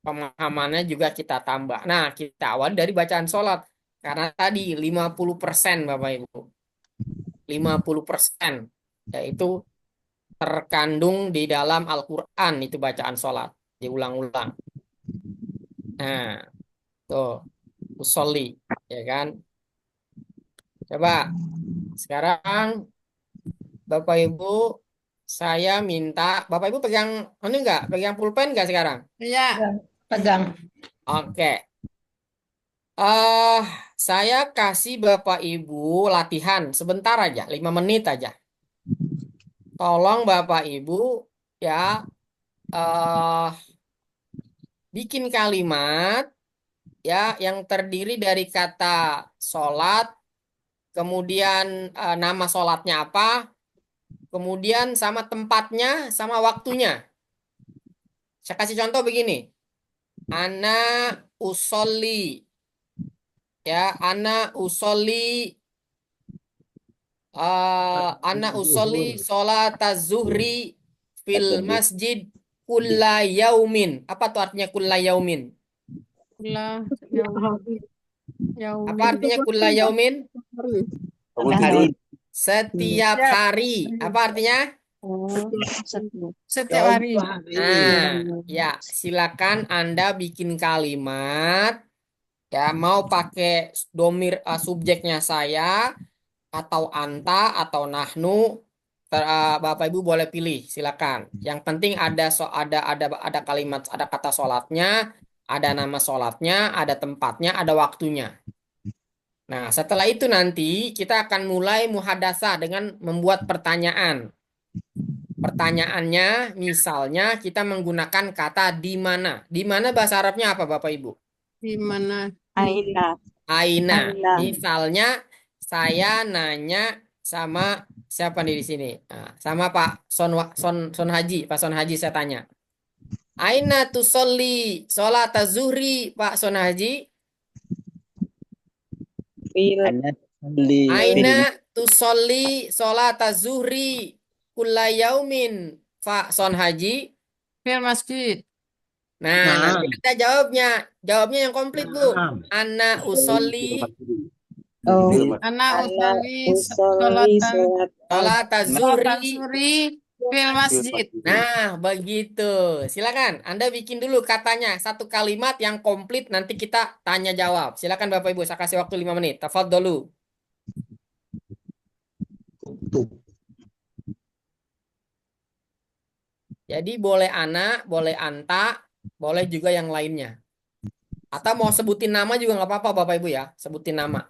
pemahamannya juga kita tambah. Nah, kita awal dari bacaan sholat. Karena tadi 50% Bapak Ibu. 50%. Yaitu terkandung di dalam Al-Quran itu bacaan sholat. Diulang-ulang. Nah, tuh. Usolli. Ya kan? Coba. Sekarang Bapak Ibu, saya minta. Bapak Ibu pegang, ini enggak? Pegang pulpen enggak sekarang? Iya. Pegang. Oke. eh saya kasih Bapak Ibu latihan sebentar aja, 5 menit aja. Tolong Bapak Ibu ya bikin kalimat ya yang terdiri dari kata sholat, kemudian nama sholatnya apa, kemudian sama tempatnya, sama waktunya. Saya kasih contoh begini. Ana usolli. Ya, ana usolli ana usolli sholat zuhri fil masjid kulla yaumin. Apa tuh artinya kulla yaumin? Lah. Apa artinya kulla yaumin? Bangun Hari tidur. Setiap hari. Apa artinya? Oh, Setiap hari. Nah, ya silakan Anda bikin kalimat. Ya, mau pakai domir subjeknya saya atau anta atau nahnu, Bapak Ibu boleh pilih, silakan. Yang penting ada kalimat, ada kata sholatnya, ada nama sholatnya, ada tempatnya, ada waktunya. Nah, setelah itu nanti kita akan mulai muhadasah dengan membuat pertanyaan. Pertanyaannya, misalnya kita menggunakan kata di mana. Di mana bahasa Arabnya apa, Bapak Ibu? Di mana? Aina. Aina. Aina. Misalnya saya nanya sama siapa nih di sini? Nah, sama Pak Son Haji, Pak Son Haji saya tanya. Aina tusolli sholat zuhri, Pak Son Haji? Fil. Hanya beli Aina tusolli sholat zuhri kulla yaumin, Pak Son Haji? Fil masjid. Nah, nanti kita jawabnya. Jawabnya yang komplit, Bu. Ana usolli Oh, Anak usolli usolli sholatan sholat zuhri. suri fil masjid. Nah, begitu. Silakan, Anda bikin dulu katanya satu kalimat yang komplit, nanti kita tanya jawab. Silakan Bapak Ibu, saya kasih waktu 5 menit. Tafadholu. Jadi boleh anak, boleh anta, boleh juga yang lainnya. Atau mau sebutin nama juga nggak apa-apa Bapak Ibu ya, sebutin nama.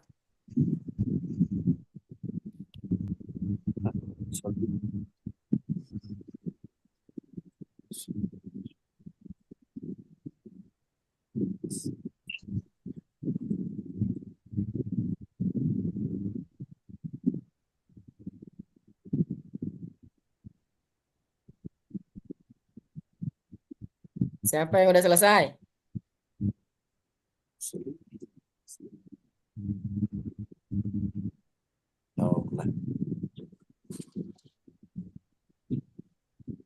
Siapa yang udah selesai?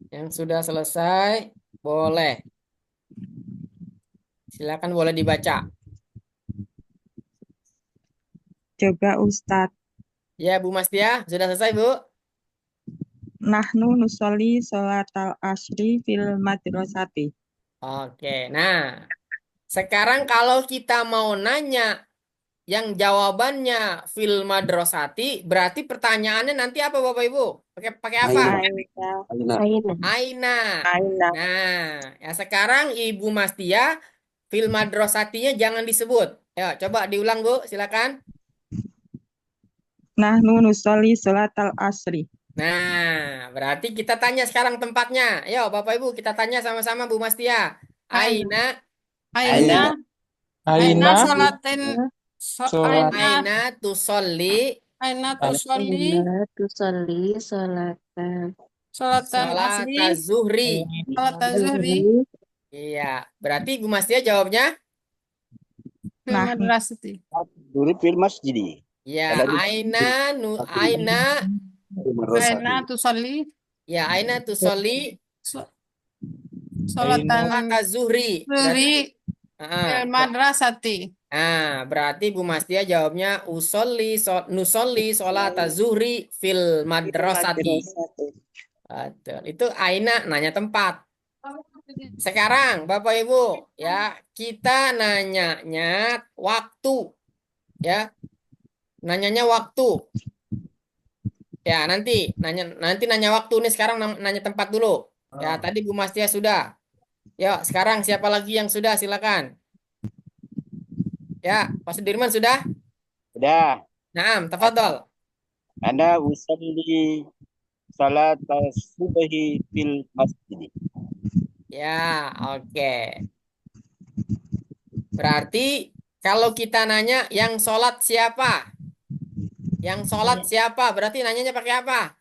Yang sudah selesai, boleh. Silakan boleh dibaca. coba Ustadz. Ya, Bu Mastia, sudah selesai, Bu? Nahnu nusolli sholatal asri fil madrasati. Oke, nah sekarang kalau kita mau nanya yang jawabannya fil madrasati, berarti pertanyaannya nanti apa Bapak Ibu? Pakai pakai apa? Aina. Aina. Aina. Aina. Nah, ya sekarang Ibu Mastia fil madrasatinya jangan disebut. Ya, coba diulang Bu, silakan. Nahnu nusolli sholatal asri. Nah, berarti kita tanya sekarang tempatnya. Ayo Bapak Ibu, kita tanya sama-sama Bu Mastia. Aina, Aina. Aina Sholatin. sholat Aina tusolli Aina tusolli. Tusolli sholatan Sholatan sholat asri. zuhri. Sholatan zuhri. Iya, berarti Bu Mastia jawabnya? Fil Nah. madrasati. Duri fil masjidi. Ya, Aina Aina tusolli. ya Aina tusolli Sholatan sholat zuhri. zuhri. Ah, Fil madrasati. berarti Bu Mastia jawabnya nusolli sholat zuhri fil madrasati. Betul. Itu Aina nanya tempat. Sekarang Bapak Ibu, ya, kita nanyanya waktu. Ya. Nanyanya waktu. Ya, nanti nanya waktu nih, sekarang nanya tempat dulu. Ya, tadi Bu Mastia sudah. Ya, sekarang siapa lagi yang sudah? Silakan. Ya, Pak Sudirman sudah? Sudah. Naam, tafadhol. Anda usalli salat subhi fil masjidi. Ya, oke. Berarti kalau kita nanya yang sholat siapa? Yang sholat siapa? Berarti nanyanya pakai apa?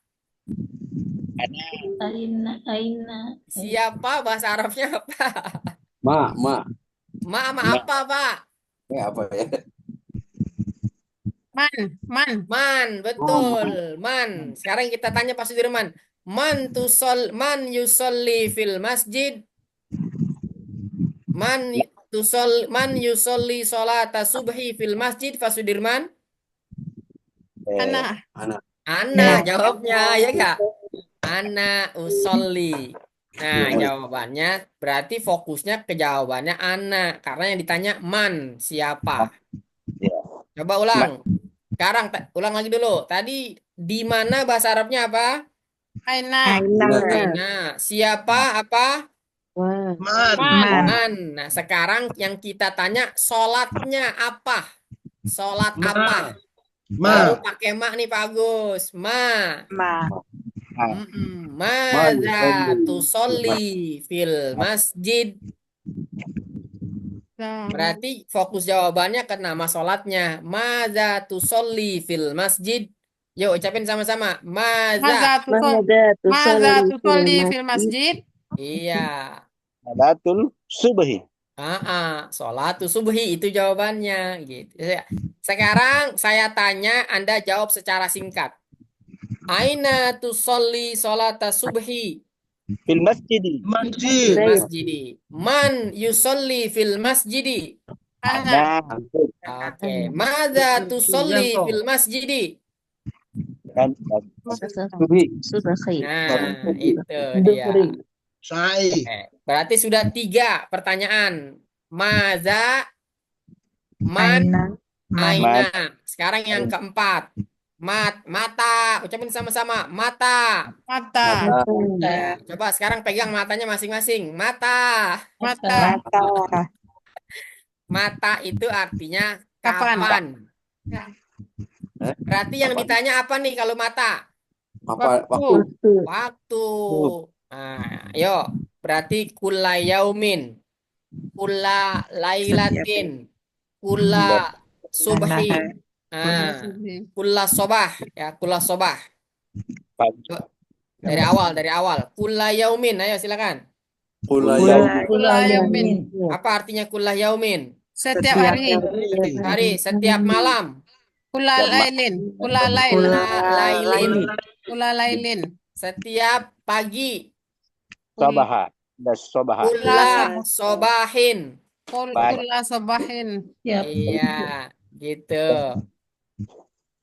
Aina. Siapa bahasa Arabnya apa? Ma. Ma sama apa, Pak? Apa ya? Man. Man, betul. Man. Sekarang kita tanya Pak Sudirman. Man yusolli fil masjid. Man yusolli sholata subhi fil masjid, Pak Sudirman. Ana. Ana jawabnya, ya enggak? Ana usolli. Nah, jawabannya berarti fokusnya ke jawabannya Ana. Karena yang ditanya man, siapa? Ya. Coba ulang. Sekarang ulang lagi dulu. Tadi di mana bahasa Arabnya apa? Aina. Aina. Siapa apa? Man. Nah, sekarang yang kita tanya sholatnya apa? Sholat apa? Baru pakai ma nih Pak Agus. Ma. Madza tusolli fil masjid. Berarti fokus jawabannya ke nama sholatnya. Madza tusolli fil masjid. Yuk ucapin sama-sama. Maza tusolli fil masjid. Iya. Salatul subhi. Sholatu subhi itu jawabannya gitu. Sekarang saya tanya, Anda jawab secara singkat. Aina tusolli sholata subhi Fil masjidi. masjidi. Man yusolli fil masjidi. Ana. Oke. Madza tusolli fil masjidi. Nah, itu dia. Berarti sudah 3 pertanyaan. Maza, man, aina. Sekarang yang keempat. Mata. Ucapin sama-sama. Mata. Ya, coba sekarang pegang matanya masing-masing. Mata. Mata itu artinya kapan. Berarti yang ditanya apa nih kalau mata? Waktu. Nah, yuk. Berarti kulla yaumin, kulla lailatin, kulla subhi, kulla sobah, ya kulla sobah. Dari awal. Kulla yaumin, ayo silakan. Kulla yaumin. Apa artinya kulla yaumin? Setiap hari. Setiap malam. Kulla lailin. Setiap pagi. Sobaha. Kulla sobahin. Kulla sobahin. Iya, gitu.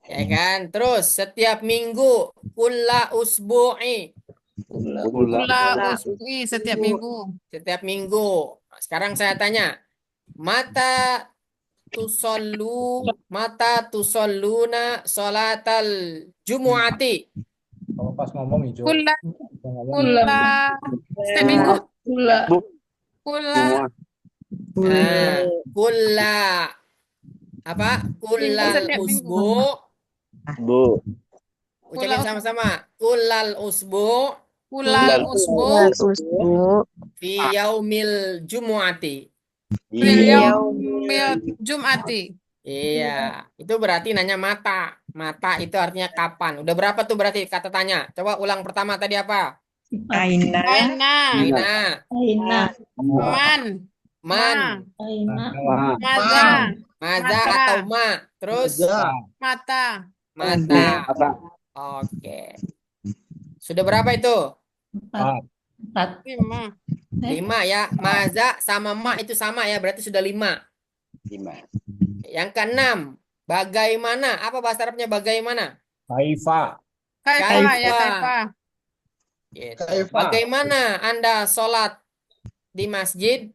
Ya kan? Terus setiap minggu, kulla usbu'i, Setiap minggu. setiap minggu. Sekarang saya tanya, mata tusalluna sholatal jumu'ati. Kalau pas ngomong hijau. Kula, Ngomong. setiap minggu. Bu. Kula, Nah, kulla apa? Kullal setiap minggu. usbu. Bu. Ucapin sama-sama. Kullal usbu Kula usbu. fi yaumil jumu'ati. Fil Iya. yaumil Jum'ati. Iya, itu berarti nanya mata. Mata itu artinya kapan. Udah berapa tuh berarti kata tanya? Coba ulang pertama tadi apa? Aina, Aina, Aina, man, man, maza, maza Mata. atau ma. Terus Ya. mata. mata. Oke. Sudah berapa itu? 5. 5 ya. Maza sama ma itu sama ya. Berarti sudah 5. 5. Yang keenam, bagaimana? Apa bahasa Arabnya bagaimana? Kaifa. Kaifa ya, Kaifa. kaifa. Gitu. Kaifa. Bagaimana Anda sholat di masjid?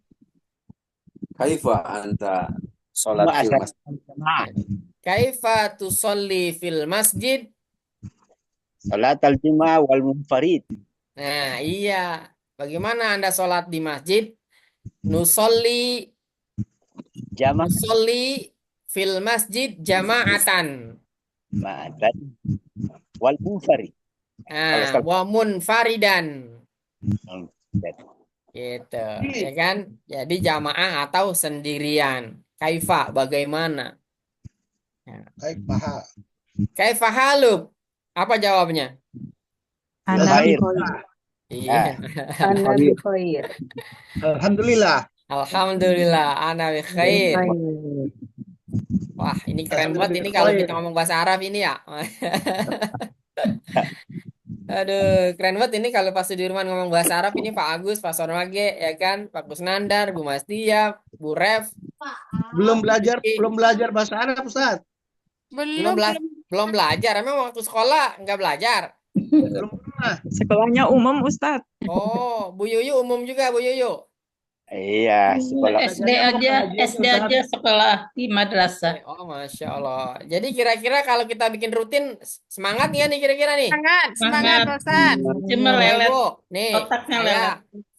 Kaifa anta sholat fil masjid? Kaifa tusolli fil masjid? Salat al-jum'ah wal munfarid. Nah, iya. Bagaimana Anda sholat di masjid? Nusolli Jama' fil masjid jama'atan. ma'atan wal munfarid. Nah, wa munfaridan. Dan Gitu, ya kan? Jadi jamaah atau sendirian. Kaifa, bagaimana? Kaifa. Kaifa haluk? Apa jawabnya? Ana Baik. Iya. Alhamdulillah. Alhamdulillah, ana bi khair. Wah, ini keren banget ini kalau kita ngomong bahasa Arab ini ya. Aduh, keren banget ini kalau pas Sudirman ngomong bahasa Arab ini Pak Agus, Pak Sormage, ya kan? Pak Kusnandar, Bu Mastia, Bu Ref. Belum belajar bahasa Arab, Ustaz. Belum Belum. belum belajar. Emang waktu sekolah nggak belajar? Belum pernah. sekolahnya umum Ustadz. Oh, Bu Yuyu umum juga, Bu Yuyu. iya, sekolah SD aja sekolah di madrasah. Oh, Masya Allah. Jadi kira-kira kalau kita bikin rutin, semangat nggak nih kira-kira nih? Semangat, Pak Ustaz. Cuma Bapak lelet. Ibu, nih, Otaknya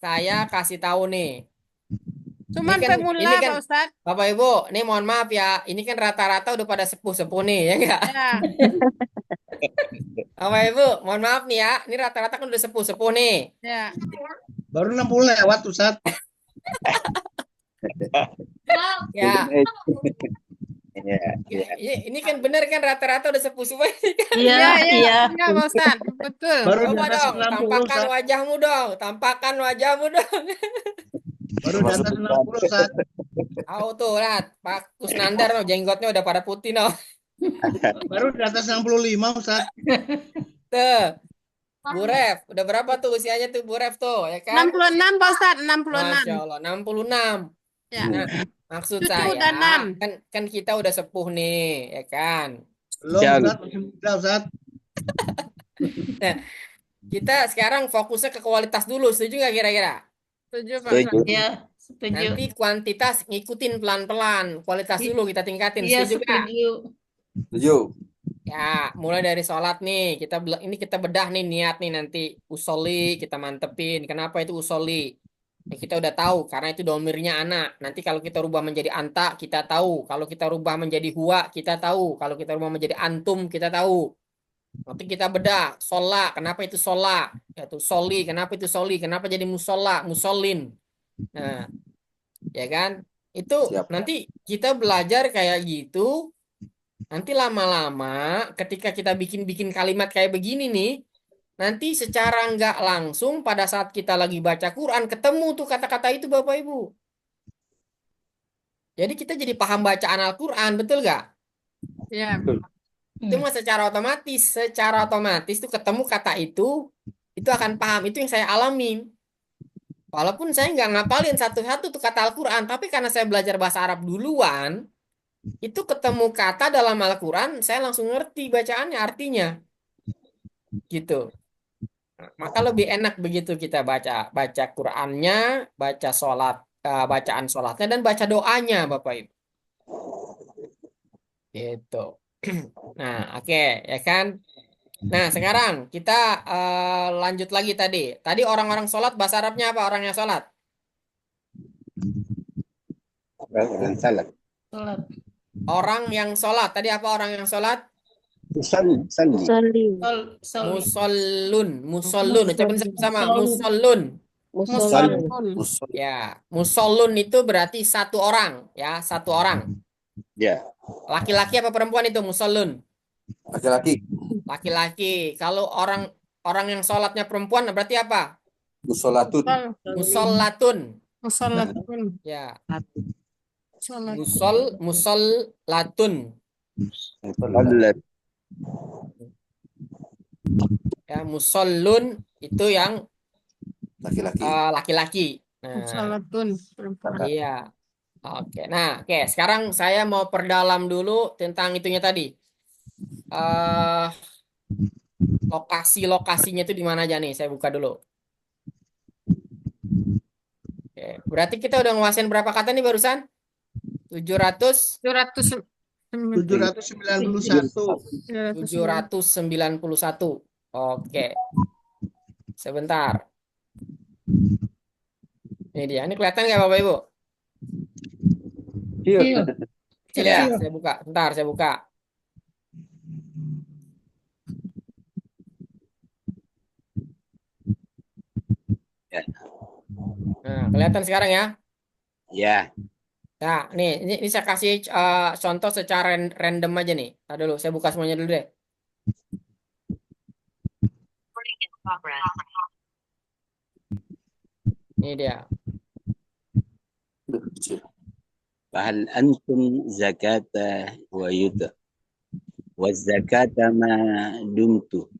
saya kasih tahu nih. Cuman Ini kan- pemula, ini kan- Pak Ustaz. Bapak Ibu, nih mohon maaf ya, ini kan rata-rata udah pada sepuh-sepuh nih, ya nggak? Ya. Bapak Ibu, mohon maaf nih ya, ini rata-rata kan udah sepuh-sepuh nih. Ya. Baru 60 lewat, Ustaz. Ya, Iya, iya. ini kan bener kan rata-rata udah sepuh-sepuh. Iya, Pak Ustaz. Betul. Baru di Coba atas dong, 90, tampakkan Ustaz. wajahmu dong, tampakkan wajahmu dong. Baru di atas 60, Ustaz. Tahu tuh, Rat, Pak Kusnandar, no, jenggotnya udah pada putih, no. Baru di atas 65, Ustaz. Tuh, Bu Ref, udah berapa tuh usianya tuh Bu Ref tuh, ya kan? 66, Pak Ustaz. Masya 66. Allah, 66. Ya. Nah, maksud Cucu saya, udah 6. kan kita udah sepuh nih, ya kan? Belum, Jangan. Ustaz. Masih muda, Ustaz. Kita sekarang fokusnya ke kualitas dulu, setuju nggak kira-kira? Setuju, Pak Setuju. Ustaz. Ya, setuju. Nanti kuantitas ngikutin pelan-pelan, kualitas dulu kita tingkatin, Iya, setuju nggak? setuju. Setuju. Ya, mulai dari sholat nih, ini kita bedah nih niat nih nanti usolli kita mantepin. Kenapa itu usolli? Ya, kita udah tahu karena itu domirnya anak. Nanti kalau kita rubah menjadi anta, kita tahu. Kalau kita rubah menjadi huwa, kita tahu. Kalau kita rubah menjadi antum, kita tahu. Nanti kita bedah sholat. Kenapa itu sholat? Yaitu soli. Kenapa itu soli? Kenapa jadi musola, musolin? Nah, ya kan? Itu Siap. nanti kita belajar kayak gitu. Nanti lama-lama ketika kita bikin kalimat kayak begini nih, nanti secara nggak langsung pada saat kita lagi baca Quran ketemu tuh kata-kata itu Bapak Ibu. Jadi kita jadi paham bacaan Al-Quran, betul nggak? Ya. Itu mah secara otomatis tuh ketemu kata itu akan paham. Itu yang saya alami. Walaupun saya nggak ngapalin satu-satu tuh kata Al-Quran, tapi karena saya belajar bahasa Arab duluan, itu ketemu kata dalam Al-Quran, saya langsung ngerti bacaannya, artinya. Gitu. Nah, maka lebih enak begitu kita baca Qurannya, baca bacaan sholatnya, dan baca doanya, Bapak Ibu. Gitu. Nah, oke, ya kan? Nah, sekarang kita lanjut lagi tadi. Tadi orang-orang sholat, bahasa Arabnya apa orang yang sholat? Dan salat. Orang yang sholat. Tadi apa orang yang sholat? Salli. Soli. Musallun. Musallun. Ucapin sama-sama. Musallun. Musolli. Musul. Ya, musallun itu berarti satu orang. Ya, satu orang. Ya. Laki-laki apa perempuan itu musallun? Laki-laki. Laki-laki. Kalau orang yang sholatnya perempuan berarti apa? Musolatun. Musollatun. Musollatun. Ya, Musollatun. musollatun. Salat. Ya, musallun itu yang Laki-laki. laki-laki. Nah, Musollatun. Perempuan. iya. Oke. Nah, oke. Sekarang saya mau perdalam dulu tentang itunya tadi. eh Lokasi-lokasinya itu di mana aja nih? Saya buka dulu. Oke. Berarti kita udah nguasain berapa kata nih barusan? 700, 791. 791. Oke. Sebentar. Ini dia. Ini kelihatan nggak Bapak Ibu? Kecil ya? Saya buka. Bentar, saya buka. Ya. Nah, kelihatan sekarang ya? Ya. Nah, ini saya kasih contoh secara random aja nih. Tadi dulu, saya buka semuanya dulu deh. Ini dia. Kecil. Fahal antum zakata wa yuta. Wa zakata ma dumtu.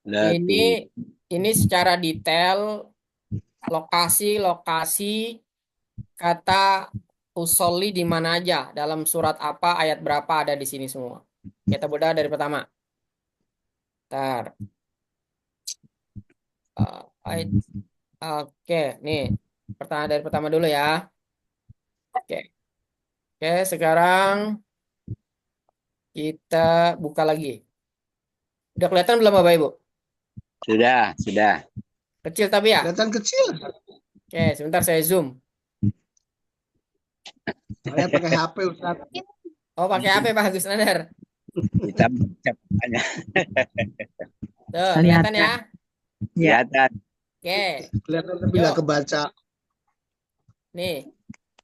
La Ini secara detail lokasi kata usolli di mana aja, dalam surat apa, ayat berapa ada di sini semua. Kita bedah dari pertama. Ntar. Oke, nih. Dari pertama dulu ya. Oke. Oke, sekarang kita buka lagi. Udah kelihatan belum Bapak Ibu? Sudah. Kecil tapi ya? Kelihatan kecil. Oke, sebentar saya zoom. Saya pakai HP, Ustaz. Oh, pakai HP Pak Agus Nader. Kita baca banyak. Tuh, kelihatan ya? Kelihatan. Oke. Kelihatan tapi nggak kebaca. Nih.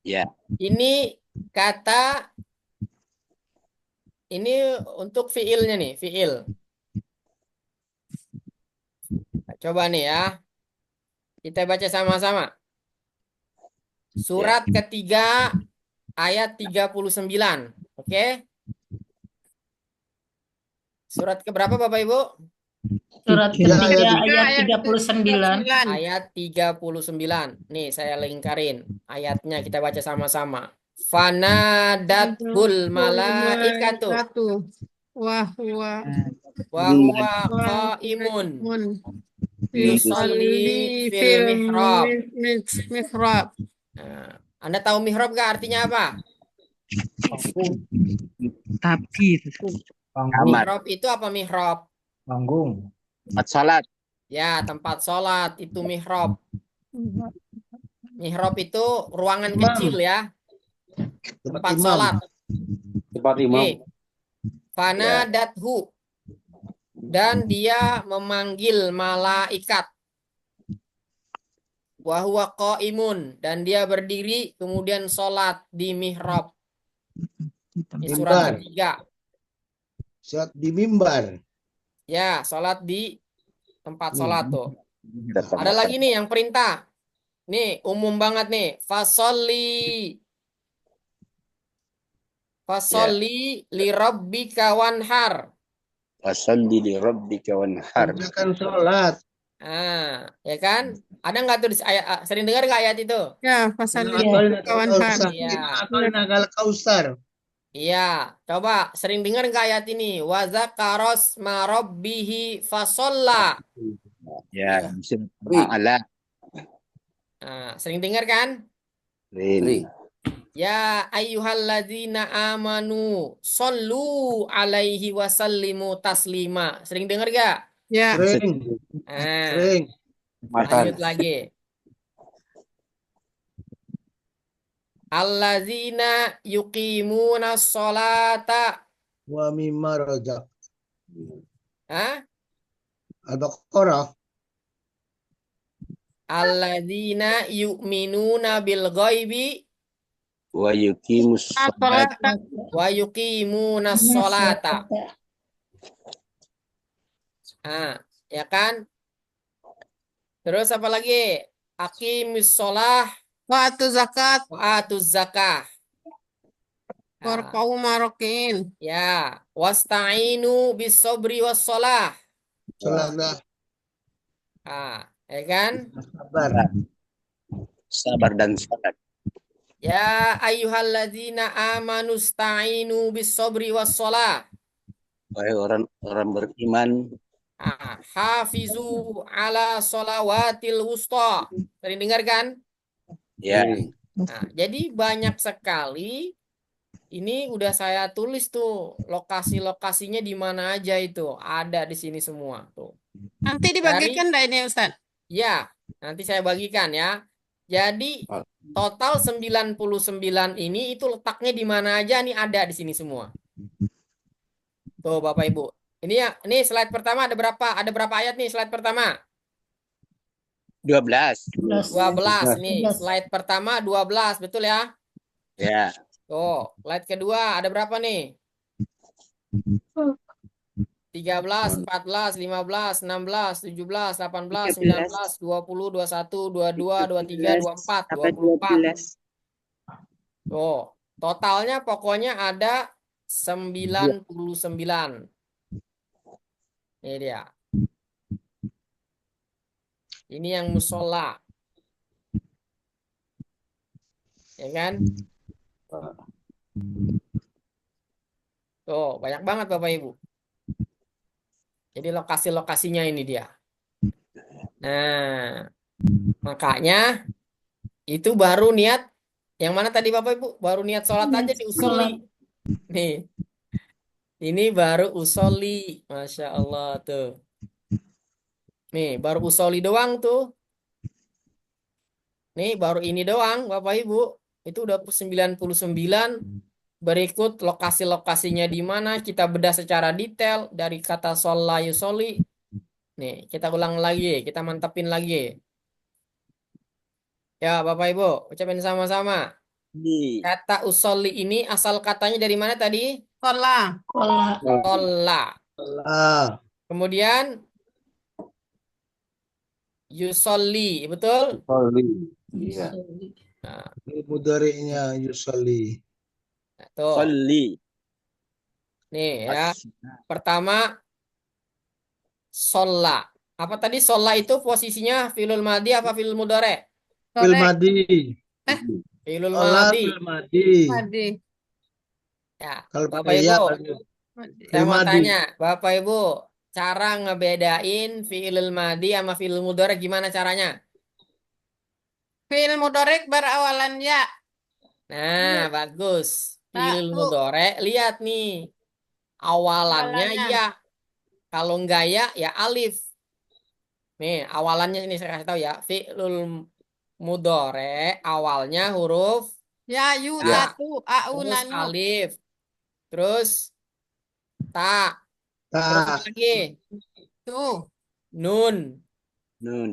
Ya. Ini kata ini untuk fiilnya nih, fiil. Nah, coba nih ya. Kita baca sama-sama. Surat ketiga ayat 39. Oke? Surat keberapa Bapak Ibu? Surat ketiga ayat 39. Ayat 39. Nih saya lingkarin ayatnya, kita baca sama-sama. Fanadatul malaikatu wa huwa qaimun yusolli fil mihrab. Nah, Anda tahu mihrab gak artinya apa? Tabir. Mihrab itu apa mihrab? Panggung. Tempat salat. Ya, tempat sholat itu mihrab. Mihrab itu ruangan kecil ya. Tempat sholat. Tempat imam. Nih. Fanadathu. Dan dia memanggil malaikat. Wa huwa qaimun. Dan dia berdiri kemudian sholat di mihrab. Ini surat ketiga. Sholat di mimbar. Ya, sholat di tempat sholat tuh. Ada lagi nih yang perintah. Nih, umum banget nih. Fasolli li rabbika wanhar. Fasalli li rabbika wanhar. Kerjakan sholat Ya kan? Ada nggak tuh sering dengar nggak ayat itu? Ya, pasal Inna lima atoina kawan kausar. Iya, Inna atoina kal kausar. iya. Coba sering dengar nggak ayat ini? Wa zakaros marobbihi fasolla. Ya, bisa Ri. ala. Sering dengar kan? Ri. Ya ayyuhalladzina amanu sallu alaihi wasallimu taslima. Sering dengar gak? Ya, Sering. Nah, Sering. Makan. lanjut lagi. Alladzina yuqimuna sholata. Wa mimma razaq. Hah? Al-Baqarah. Alladzina yu'minuna bil ghaibi Wa yuqimus sholat wa yuqimuna sholata. Ya kan? Terus apa lagi? Aqimis sholah waktu zakat wa atuz zakah. warkau marokin. Ya, wasta'inu bis sobri was sholah. Sholatlah. Ya kan? Sabar. sabar dan salat. Ya ayyuhalladzina amanu sta'inu bis sobri was sholah. Wahai orang beriman, Hafizu ala sholawatil wusta. Sering dengar kan? ya, Jadi banyak sekali. Ini udah saya tulis tuh lokasi-lokasinya di mana aja itu. Ada di sini semua tuh. Nanti dibagikan dah ini Ustaz. Ya, nanti saya bagikan ya. Jadi total 99 ini itu letaknya di mana aja nih ada di sini semua. Tuh Bapak Ibu. Ini ya, ini slide pertama ada berapa? Ada berapa ayat nih slide pertama? 12. 12 nih. Slide pertama 12, betul ya? Ya, Tuh, slide kedua ada berapa nih? 13, 14, 15, 16, 17, 18, 19, 20, 21, 22, 23, 24, 24. Tuh, totalnya pokoknya ada 99. Ini dia. Ini yang musola. Ya kan? Tuh, banyak banget Bapak Ibu. Jadi lokasi-lokasinya ini dia. Nah, makanya itu baru niat. Yang mana tadi Bapak Ibu? Baru niat sholat aja diusuli. Nih. Ini baru usoli. Masya Allah tuh. Nih, baru usoli doang tuh. Nih, baru ini doang Bapak Ibu. Itu udah 99. Berikut lokasi-lokasinya di mana kita bedah secara detail dari kata sholla yusoli. Nih, kita ulang lagi, kita mantapin lagi. Ya, Bapak Ibu, ucapin sama-sama. Kata usoli ini asal katanya dari mana tadi? Sholat. Sholla. Kemudian yusoli, betul? Iya. Nah, Mudhari'nya yusalli. tuh. sholli. Nih ya. Pertama sholla. Apa tadi sholla itu posisinya fi'lul madi apa fi'lul mudhari'? Fil madi. Fi'lul Sholat madi. fil madi. Madi. Ya, Kalau Bapak pakai Ibu, ya, saya mau madi. tanya, Bapak Ibu, cara ngebedain fi'lul madi sama fi'lul mudhari' gimana caranya? Fi'il mudhorik berawalan ya. Nah, bagus. Fi'lul Satu. mudhari' lihat nih. Awalannya Awalannya. ya. Kalau enggak ya alif. Nih, awalannya ini saya kasih tahu ya. Fi'lul mudhari' awalnya huruf Ya, yu, Ya. tatu, au, terus nanu. alif. Terus ta. Terus apa Tak. lagi? Tuh. Nun. Nun.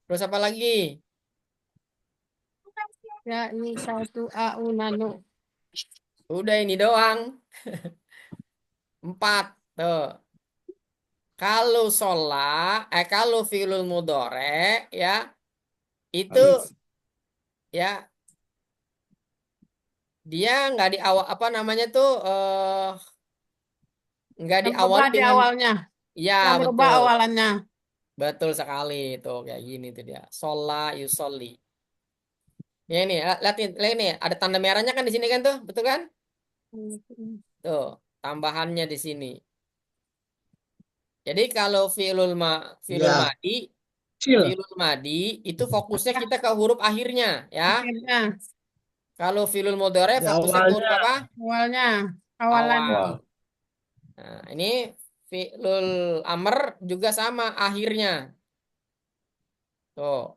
Terus apa lagi? Ya, ini satu, au, nanu. Udah ini doang. 4. Tuh. Kalau kalau fi'lul mudhari' ya itu ya dia nggak di awal apa namanya tuh nggak Yang diawali berubah di dengan awalnya. ya Yang berubah betul. awalannya. Betul sekali itu kayak gini tuh dia. Sholla yusolli. Ya ini, lihat nih, ada tanda merahnya kan di sini kan tuh, betul kan? Tuh, tambahannya di sini. Jadi kalau fi'lul Ya, madi, kecil. fi'lul madi itu fokusnya kita ke huruf akhirnya, ya. Akhirnya, Kalau fi'lul mudhari Di fokusnya ke huruf awalnya. apa? awalnya, awalan. Awal. Nah, ini fi'lul amr juga sama akhirnya. Tuh.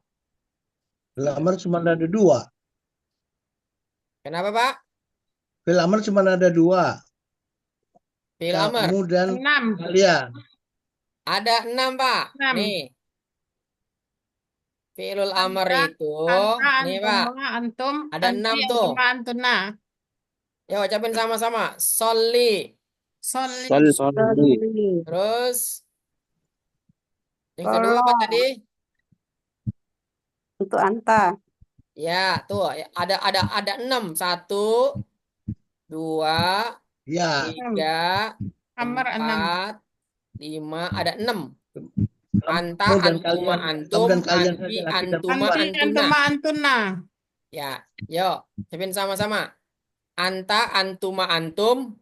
Fil amr cuma ada 2. Kenapa, Pak? Fil amr cuma ada 2. Fi'il amr. Kamu dan 6. kalian. Ada 6, Pak. 6. Nih. Fi'lul amr Anta, itu. anta, Nih, Pak. antuma, antum, Ada anti, 6 tuh. antuma, antuna. Ya, ucapin sama-sama. Sholli. Sholli, Solli. Terus yang kedua apa tadi? Untuk anta. Ya, tuh ya, ada 6. 1, 2, Ya, 3, amr 6. 4, 5, ada 6. Anta, kamu dan antuma, kalian. antum, Kamu dan kalian anti, saja laki dan antuma, perempuan. Anti, antuna. antuma, antuna. Ya, yuk, ucapin sama-sama. Anta, antuma, antum,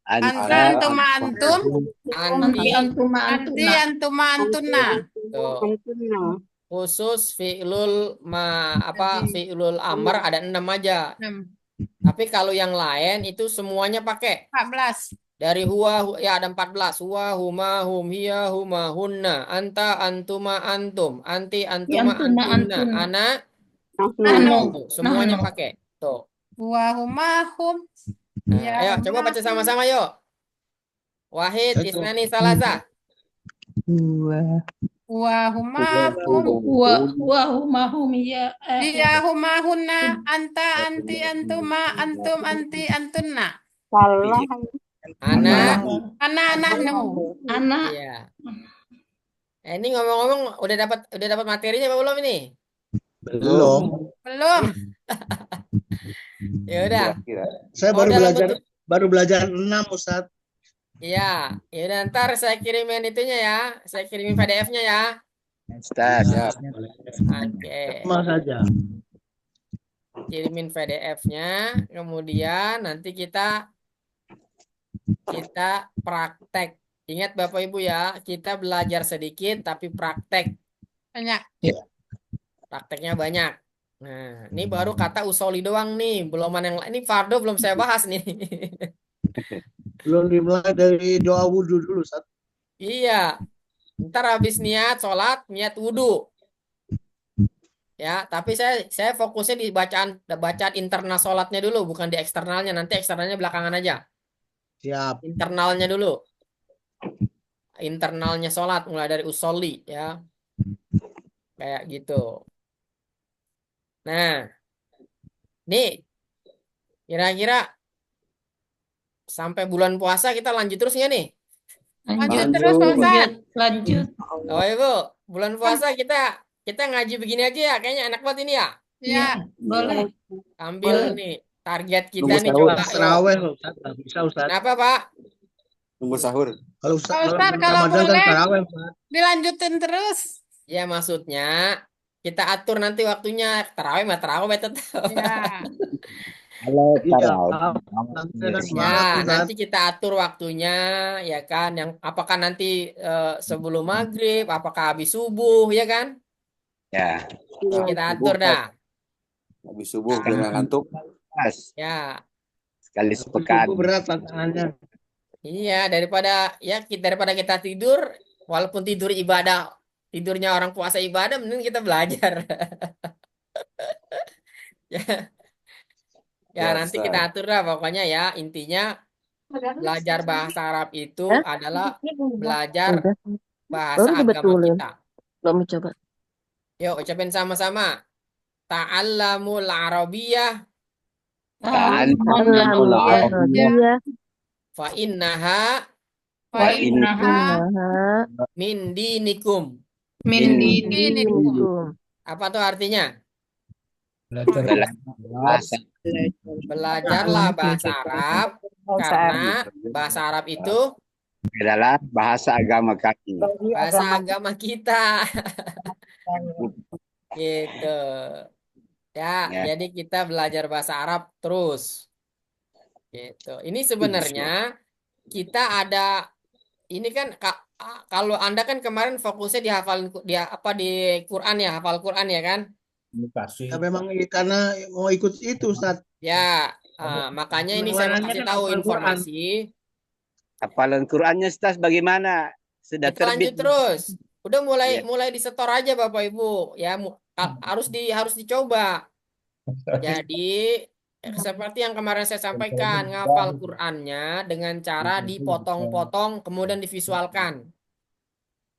Anta, antuma, antum, anti, antuma anti, antuna. antuma, antuna. tuh. Antuna. Khusus fi'lul amr ada 6 aja. 6. Tapi kalau yang lain itu semuanya pakai 14. dari huwa ya ada 14. Huwa, huma, hum, hiya, huma, hunna, anta, antuma, antum, anti, antuma, Antuna, antunna, antun. ana, Nahnu. Anu. tuh, semuanya Nahnu. pakai. Tuh. Wa humahum. Nah, Ya ayo coba baca humahum. sama-sama yuk. Wahid, Satu. isnani, salasa. 2. Wa humahum. Wa humahum ya. Dia humahunna. Anta, anti, antuma, antum, anti, antunna. Salah. Ana, Ana, nahnu. Anak. iya. Ini ngomong-ngomong udah dapat materinya apa belum ini? Belum. Belum. Ya udah. Saya Oh, baru dalam belajar bentuk- baru belajar 6, Ustaz. Iya, ya udah ntar saya kirimin itunya ya. Saya kirimin PDF-nya ya. Ustaz, ya. Oke. Sama saja. Kirimin PDF-nya, kemudian nanti kita praktek. Ingat Bapak Ibu ya, kita belajar sedikit tapi praktek. Banyak. Prakteknya banyak. Nah, ini baru kata usoli doang nih, belum yang lain. Ini fardo belum saya bahas nih. Belum dimulai dari doa wudhu dulu, Ustaz. Iya. Ntar habis niat sholat, niat wudhu. Ya, tapi saya fokusnya di bacaan internal sholatnya dulu, bukan di eksternalnya. Nanti eksternalnya belakangan aja. Siap. Internalnya dulu. Internalnya sholat mulai dari usolli ya. Kayak gitu. Nah, nih kira-kira sampai bulan puasa kita lanjut terus nggak nih? Lanjut terus, Pak Ustaz. Lanjut. Oh Ibu, bulan puasa kita ngaji begini aja ya. Kayaknya enak banget ini ya. Ya. Boleh. Ambil nih target kita Nunggu nih sahur. coba. Yuk. Terawih, Ustaz. Nggak bisa, Ustaz. Kenapa Pak? Tunggu sahur. Kalau Pak Ustaz, bulan kalau Ramadan kan boleh terawih, Ustaz. dilanjutin terus. Ya maksudnya kita atur nanti waktunya terawih mah terawih tetap. Ya. Kalau Iya. tarawih. Saya kan Ya, semangat, Ustaz. nanti kita atur waktunya ya kan. Yang apakah nanti sebelum maghrib, apakah habis subuh ya kan? Ya. Ya, kita atur dah. Habis subuh biar nggak ngantuk. Mas, Ya, sekali sepekan. Itu berat tantangannya. iya daripada kita tidur, walaupun tidur ibadah, tidurnya orang puasa ibadah, mending kita belajar. Ya, ya nanti Biasa. kita atur dah pokoknya ya. Intinya belajar bahasa Arab itu adalah belajar bahasa agama kita. Belum coba. Yuk ucapin sama-sama. Ta'allamul Arabiyyah Ta'allamul Iya. fa innaha Wa innaha min dinikum. min dinikum. Apa tuh artinya? Belajar Bahasa. Belajarlah bahasa Arab karena bahasa Arab itu adalah bahasa agama kami. Bahasa agama kita. Gitu. Ya, Ya. jadi kita belajar bahasa Arab terus. Gitu. Ini sebenarnya kita ada ini kan kalau Anda kan kemarin fokusnya di hafal di Quran ya, hafal Quran ya kan? Ya memang karena mau ikut itu Ustaz. Ya, makanya ini saya mau Pengeluarannya kasih kan tahu hafal Quran. informasi. Hafalan Qurannya Ustaz bagaimana? Sudah Kita lanjut terbit. terus. Udah mulai Ya. disetor aja Bapak Ibu ya, harus dicoba. Jadi seperti yang kemarin saya sampaikan, ngafal Qurannya dengan cara dipotong-potong kemudian divisualkan.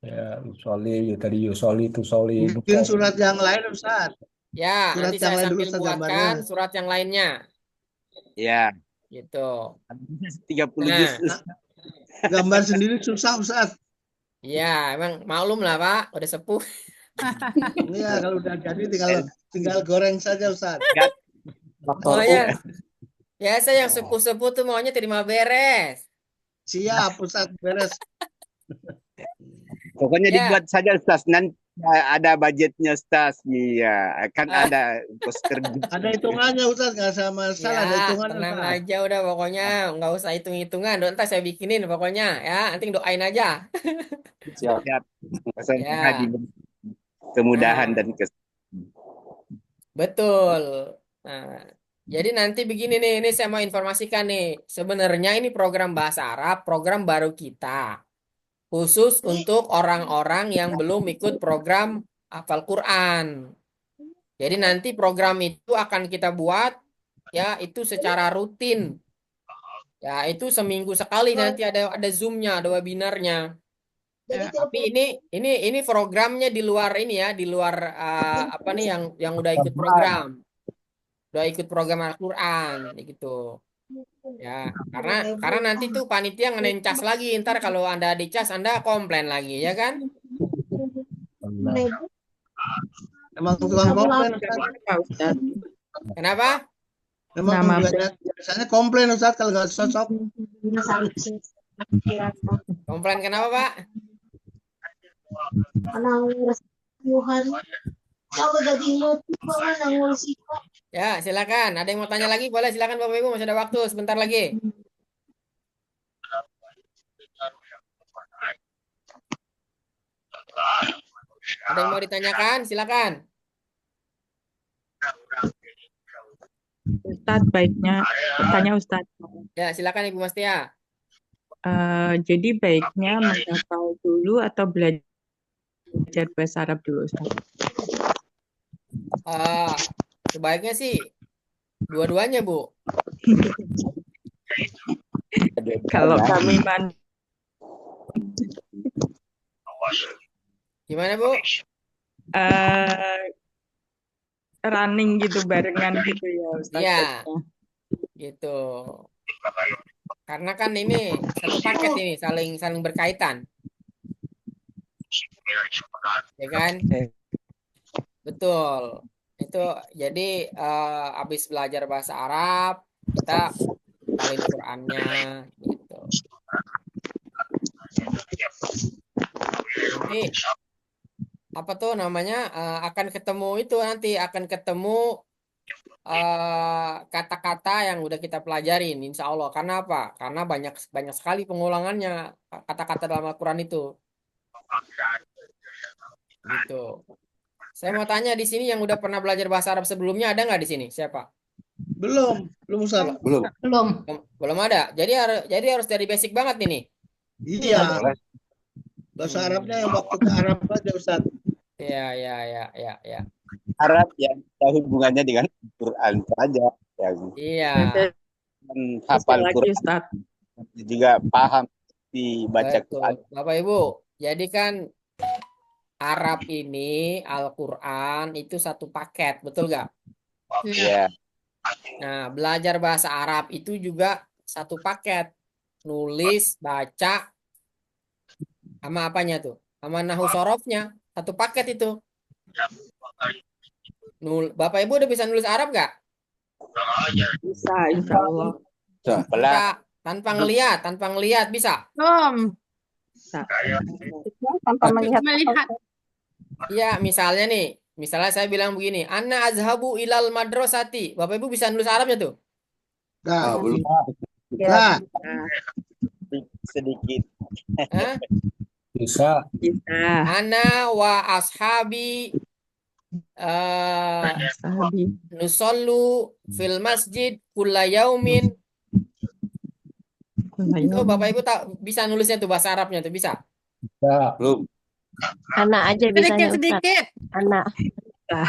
Ya, usoli, tadi usoli, tusoli. Mungkin surat yang lain Ustaz. Ya, Surat nanti yang saya lain dulu sambil Ustaz buatkan gambarnya. surat yang lainnya. Ya. Gitu. 30 Nah. juz. Gambar sendiri susah Ustaz. Iya, emang maklum lah Pak, udah sepuh. Iya, kalau udah jadi tinggal goreng saja Ustaz. Pokoknya biasa yang sepuh-sepuh tuh maunya terima beres. Siap Ustaz, beres. Pokoknya Ya. dibuat saja Ustaz. Nanti ada budgetnya Ustaz. Iya, kan ada kos kerja. Ada hitungannya Ustaz, nggak sama masalah, ada Ya, hitungannya tenang Ustaz. aja udah pokoknya nggak usah hitung-hitungan. Ntar saya bikinin pokoknya ya. Nanti doain aja. Siap. Ya. Haji kemudahan Nah. dan Betul. Nah, jadi nanti begini nih, ini saya mau informasikan nih. Sebenarnya ini program bahasa Arab, program baru kita. Khusus untuk orang-orang yang belum ikut program hafal Quran. Jadi nanti program itu akan kita buat ya itu secara rutin. Ya, itu seminggu sekali nanti ada Zoom-nya, ada webinarnya. Tapi ini programnya di luar ini ya, di luar apa nih yang udah ikut program. Udah ikut program Al-Quran gitu. Ya, karena nanti tuh panitia ngencas lagi, ntar kalau Anda dicas Anda komplain lagi ya kan? Emang tukang komplain Ustaz. Kenapa? Emang biasanya komplain Ustaz kalau nggak cocok. Komplain kenapa Pak? Ya, silakan. Ada yang mau tanya lagi? Boleh, silakan Bapak Ibu, masih ada waktu sebentar lagi. Ada yang mau ditanyakan? Silakan. Ustadz, baiknya tanya Ustadz. Ya, silakan Ibu Mastia. Jadi baiknya menghafal dulu atau belajar bahasa Arab dulu Ustadz? Sebaiknya sih dua-duanya Bu. Kalau kami Gimana Bu? Running gitu barengan gitu ya Ustadz. Iya, gitu. Karena kan ini satu paket ini saling berkaitan, ya kan? Betul. Itu jadi habis belajar bahasa Arab kita hafalin Qurannya, gitu. Nanti apa tuh namanya akan ketemu itu nanti akan ketemu kata-kata yang udah kita pelajarin insya Allah. Karena apa? Karena banyak sekali pengulangannya kata-kata dalam Al-Quran itu gitu. Saya mau tanya di sini yang udah pernah belajar bahasa Arab sebelumnya ada nggak di sini? Siapa? Belum Ustaz. Belum ada. Jadi harus dari basic banget nih. Iya. Bahasa Arabnya yang waktu ke Arab aja Ustaz. Ya. Arab yang hubungannya dengan Quran saja. Iya. Hafal Quran juga paham dibaca Quran. Bapak Ibu, jadi kan Arab ini Al-Quran itu satu paket, betul nggak? Iya. Nah, belajar bahasa Arab itu juga satu paket. Nulis, baca, sama apanya tuh? Sama nahu sorofnya. Satu paket itu. Bapak Ibu udah bisa nulis Arab nggak? Bisa, insya Allah. Tanpa ngelihat bisa? Belum. Tanpa melihat Melihat. Iya, misalnya saya bilang begini, Ana azhabu ilal madrasati. Bapak Ibu bisa nulis Arabnya tuh? Dah. belum. Dah. Sedikit. Hah? Bisa. Bisa. Ana wa ashabi Sahabi. nusollu fil masjid kulla yaumin. Itu Bapak Ibu bisa nulisnya tuh bahasa Arabnya tuh bisa? Bisa. Belum. Anak aja bisanya Ustaz. Sedikit-sedikit. Anak. Nah,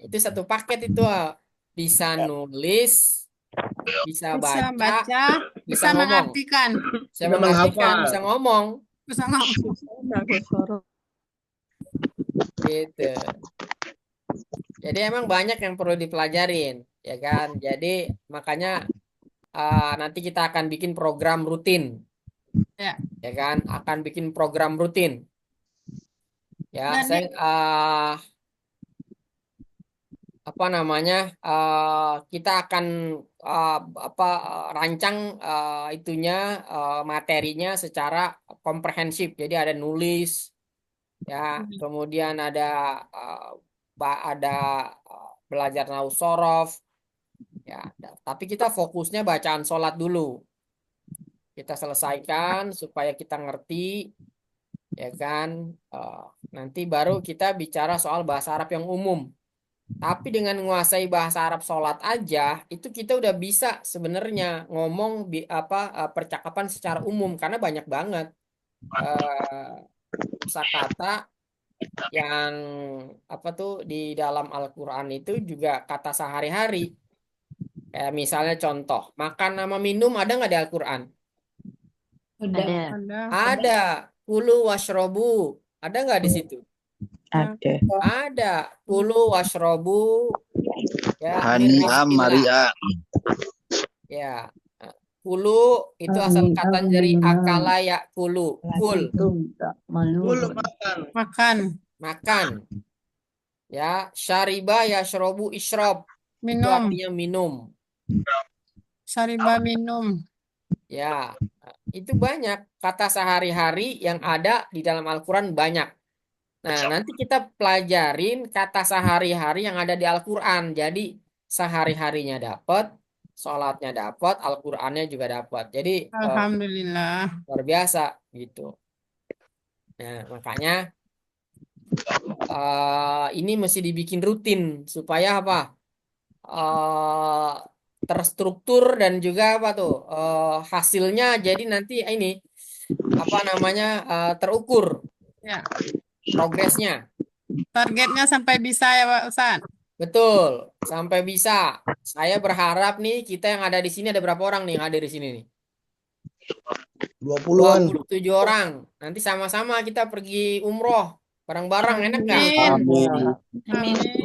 itu satu paket itu. Bisa nulis, bisa Bisa baca, baca, bisa bisa ngomong. mengartikan. Bisa Bisa mengartikan, menghafal. bisa ngomong. Bisa ngomong. Gitu. Jadi emang banyak yang perlu dipelajarin, ya kan? Jadi makanya nanti kita akan bikin program rutin, Ya. ya kan? Akan bikin program rutin. Ya, Dan saya apa namanya? Kita akan rancang materinya secara komprehensif. Jadi ada nulis, ya, kemudian ada belajar nahwu sorof, ya. Tapi kita fokusnya bacaan sholat dulu. Kita selesaikan supaya kita ngerti, ya kan? Nanti baru kita bicara soal bahasa Arab yang umum. Tapi dengan menguasai bahasa Arab sholat aja, itu kita udah bisa sebenarnya ngomong percakapan secara umum karena banyak banget kosakata yang di dalam Al-Quran itu juga kata sehari-hari. Kayak misalnya contoh, makan sama minum ada nggak di Al-Quran? Ada. Ada. Kulu washrobu. Ada nggak di situ? Ada. Ada. Kulu washrobu. Ya, Hani'am Maria. ya. Kulu itu asal kata dari akala ya kulu. Kul. Makan. Makan. Ya, syariba ya syrobu ishrob. Itu Minum. artinya minum. Syariba minum. Ya, itu banyak kata sehari-hari yang ada di dalam Al-Quran banyak. Nah, nanti kita pelajarin kata sehari-hari yang ada di Al-Quran. Jadi sehari-harinya dapat, sholatnya dapat, Al-Qurannya juga dapat. Jadi Alhamdulillah. luar biasa gitu. Nah, makanya ini mesti dibikin rutin supaya apa? Terstruktur dan juga hasilnya jadi nanti ini terukur Ya. progresnya. Targetnya sampai bisa ya Pak Ustaz. Betul, sampai bisa. Saya berharap nih kita yang ada di sini ada berapa orang nih yang ada di sini nih? 20-an. 27 orang. Nanti sama-sama kita pergi umroh bareng-bareng, enak gak? Amin.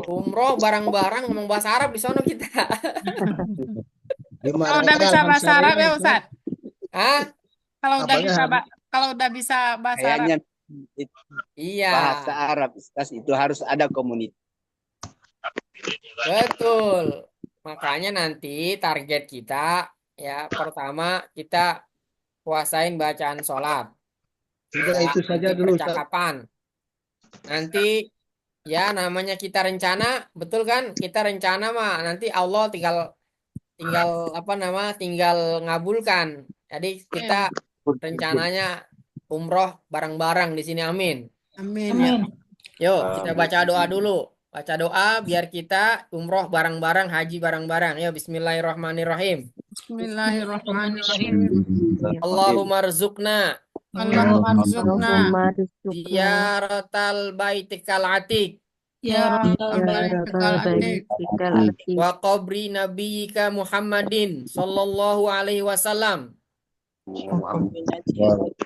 Umroh bareng-bareng ngomong bahasa Arab di sana kita. Kalau udah bisa bahasa Arab ya Ustaz. Hah? Kalau udah bisa bahasa Arab. Kayaknya Iya. bahasa Arab Ustaz, itu harus ada komunitas. Betul. Makanya nanti target kita ya pertama kita kuasain bacaan sholat. Sudah itu saja Nanti dulu Ustaz. percakapan. Nanti ya namanya kita rencana, betul kan? Kita rencana mah nanti Allah tinggal ngabulkan. Jadi kita rencananya umroh bareng-bareng di sini, amin. Amin. Yuk kita baca doa dulu. Baca doa biar kita umroh bareng-bareng, haji bareng-bareng. Ya, bismillahirrahmanirrahim. Bismillahirrahmanirrahim. Allahumma rzuqna Allahumma rzuqna ziyaratal baitikal atiq ya Rabbal Atiq wa qabri nabiyyika Muhammadin sallallahu alaihi wasallam.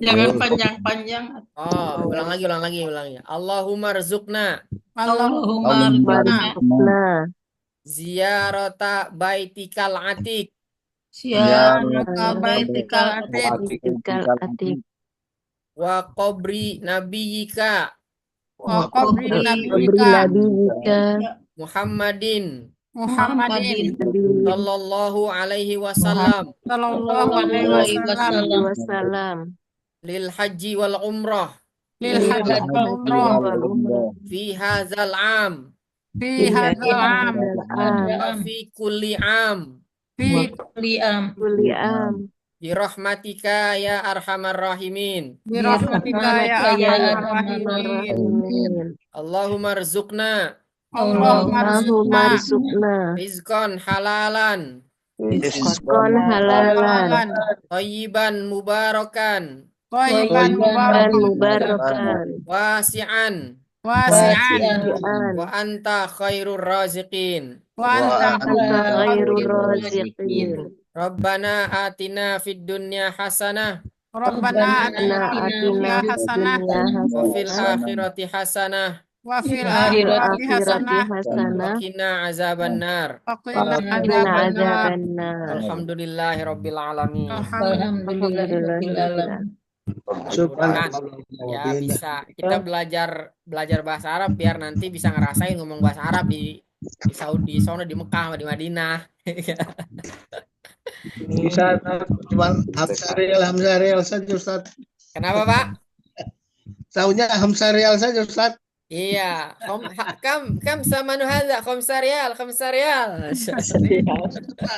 Jangan panjang-panjang. Ulang lagi. Allahumma rzuqna Allahumma rzuqna ziyarata baitikal atiq ziyarata baitikal atiq wa qabri nabiyyika wa qabri nabiyyika Muhammadin Muhammadin sallallahu alaihi wasallam sallallahu alaihi Alaihi wasallam wasallam lil haji wal umrah lil haji wal umrah fi hadzal am fi hadzal am wa fi kulli am fi liam Kuliam. bi rahmatika ya arhamar rahimin. bi rahmatika ya arhamar rahimin. Amin. Allahumma rzuqna Allahumma Allahumma rizqna rizqna rizqan halalan rizqan halalan halalan thayyiban mubarakan thayyiban dan mubarakan mubarakan wasi'an wasi'an wasi'an wa anta khairur raziqin. wa anta anta khairur raziqin. Rabbana atina fid dunya hasanah Rabbana Rabbana atina fid hasanah dunya wa fil hasanah akhirati hasanah wa fil fil akhirati akhirati hasanah wa hasanah qina azabannar. wa qina qina adzabannar. adzabannar. Alhamdulillahi rabbil alamin. alhamdulillah. Subhanallah. Ya bisa kita belajar bahasa Arab biar nanti bisa ngerasain ngomong bahasa Arab di Saudi, sono di Mekah sama di Madinah. Bisa cuma Hamzah Rial saja Ustaz. Kenapa Pak? Tahunya Hamzah Rial saja Ustaz. Iya, kam sama nuhada khamsa riyal.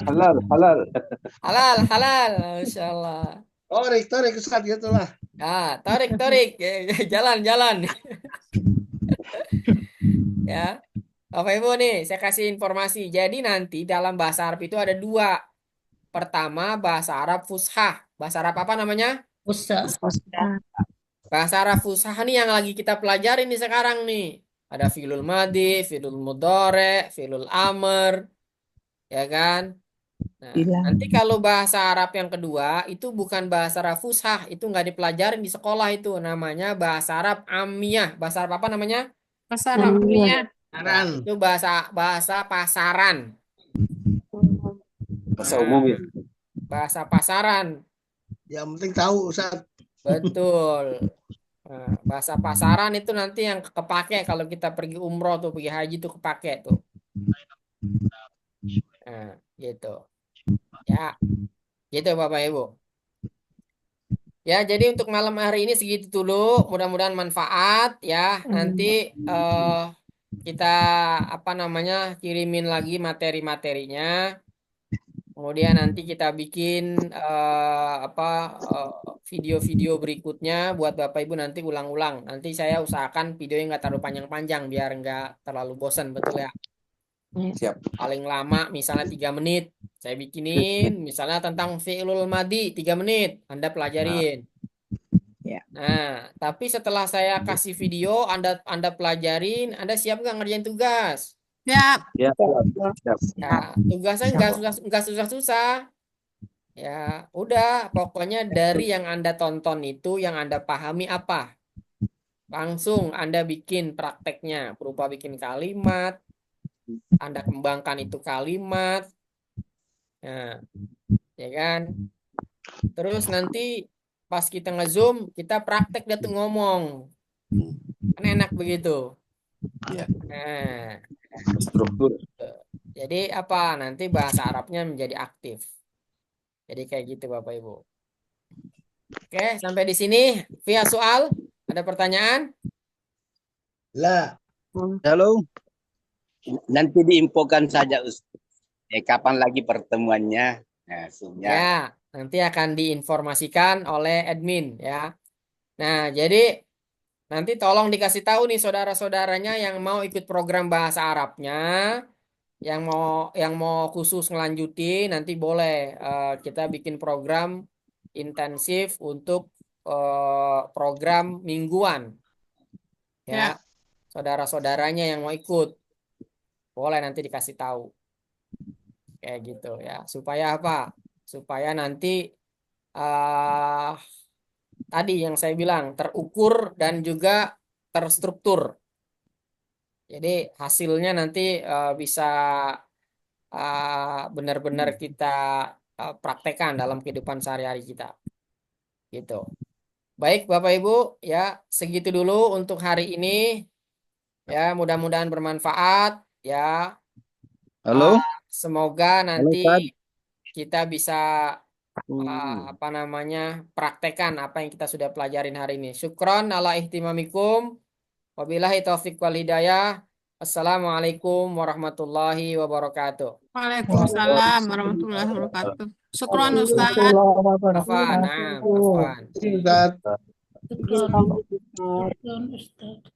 Halal, halal. Halal, masyaallah. Torik Ustaz gitulah. Ah, tarik, jalan. Ya, Bapak Ibu nih, saya kasih informasi. Jadi nanti dalam bahasa Arab itu ada dua. Pertama, bahasa Arab fushah. Bahasa Arab apa namanya? Usah. Bahasa Arab fushah nih yang lagi kita pelajarin nih sekarang nih. Ada fi'lul madi, fi'lul mudhari, fi'lul amr, ya kan? Nah, nanti kalau bahasa Arab yang kedua itu bukan bahasa Arab fushah, itu nggak dipelajarin di sekolah itu. Namanya bahasa Arab amiyah. Bahasa Arab apa namanya? Bahasa Arabnya Itu bahasa pasaran. Bahasa umum ya. Bahasa pasaran. Yang penting tahu Ustaz. Betul. Nah, bahasa pasaran itu nanti yang kepake kalau kita pergi umroh tuh, pergi haji tuh kepake tuh. Nah, gitu. Ya, gitu Bapak Ibu. Ya, jadi untuk malam hari ini segitu dulu. Mudah-mudahan manfaat ya. Nanti kita kirimin lagi materi-materinya. Kemudian nanti kita bikin video-video berikutnya buat Bapak Ibu nanti ulang-ulang. Nanti saya usahakan videonya nggak terlalu panjang-panjang biar nggak terlalu bosan, betul ya? Siap. Paling lama misalnya 3 menit. Saya bikinin misalnya tentang fi'lul madi 3 menit. Anda pelajarin. Nah, tapi setelah saya kasih video, Anda pelajarin, Anda siap nggak ngerjain tugas? ya Ya, siap. Ya, tugasnya nggak susah-susah. Ya, udah, pokoknya dari yang Anda tonton itu, yang Anda pahami apa? Langsung Anda bikin prakteknya, berupa bikin kalimat, Anda kembangkan itu kalimat, nah, ya kan? Terus nanti pas kita nge-zoom, kita praktek dia tuh ngomong, kan enak begitu. Ya. Nah, Struktur. jadi apa? Nanti bahasa Arabnya menjadi aktif. Jadi kayak gitu Bapak Ibu. Oke, sampai di sini. Via soal, ada pertanyaan? Lah, Halo. Nanti diinfokan saja Ustaz. Kapan lagi pertemuannya? Nah, Ya, nanti akan diinformasikan oleh admin ya. Nah, jadi nanti tolong dikasih tahu nih saudara-saudaranya yang mau ikut program bahasa Arabnya, yang mau khusus ngelanjutin, nanti boleh kita bikin program intensif untuk program mingguan. Ya. Saudara-saudaranya yang mau ikut boleh nanti dikasih tahu. Kayak gitu ya. Supaya apa? Supaya nanti tadi yang saya bilang terukur dan juga terstruktur. Jadi hasilnya nanti bisa benar-benar kita praktekkan dalam kehidupan sehari-hari kita. Gitu. Baik Bapak Ibu, ya segitu dulu untuk hari ini. Ya, mudah-mudahan bermanfaat ya. Halo? Semoga Halo, nanti Ustaz. kita bisa Hmm. praktekkan apa yang kita sudah pelajarin hari ini. Syukron ala ihtimamikum. Wabillahi taufiq wal hidayah. Assalamualaikum warahmatullahi wabarakatuh. Waalaikumsalam warahmatullahi wabarakatuh. Syukron Ustaz. Afwan, Wabarakatuh. afwan. Ustaz. Syukron. Syukron, Ustaz.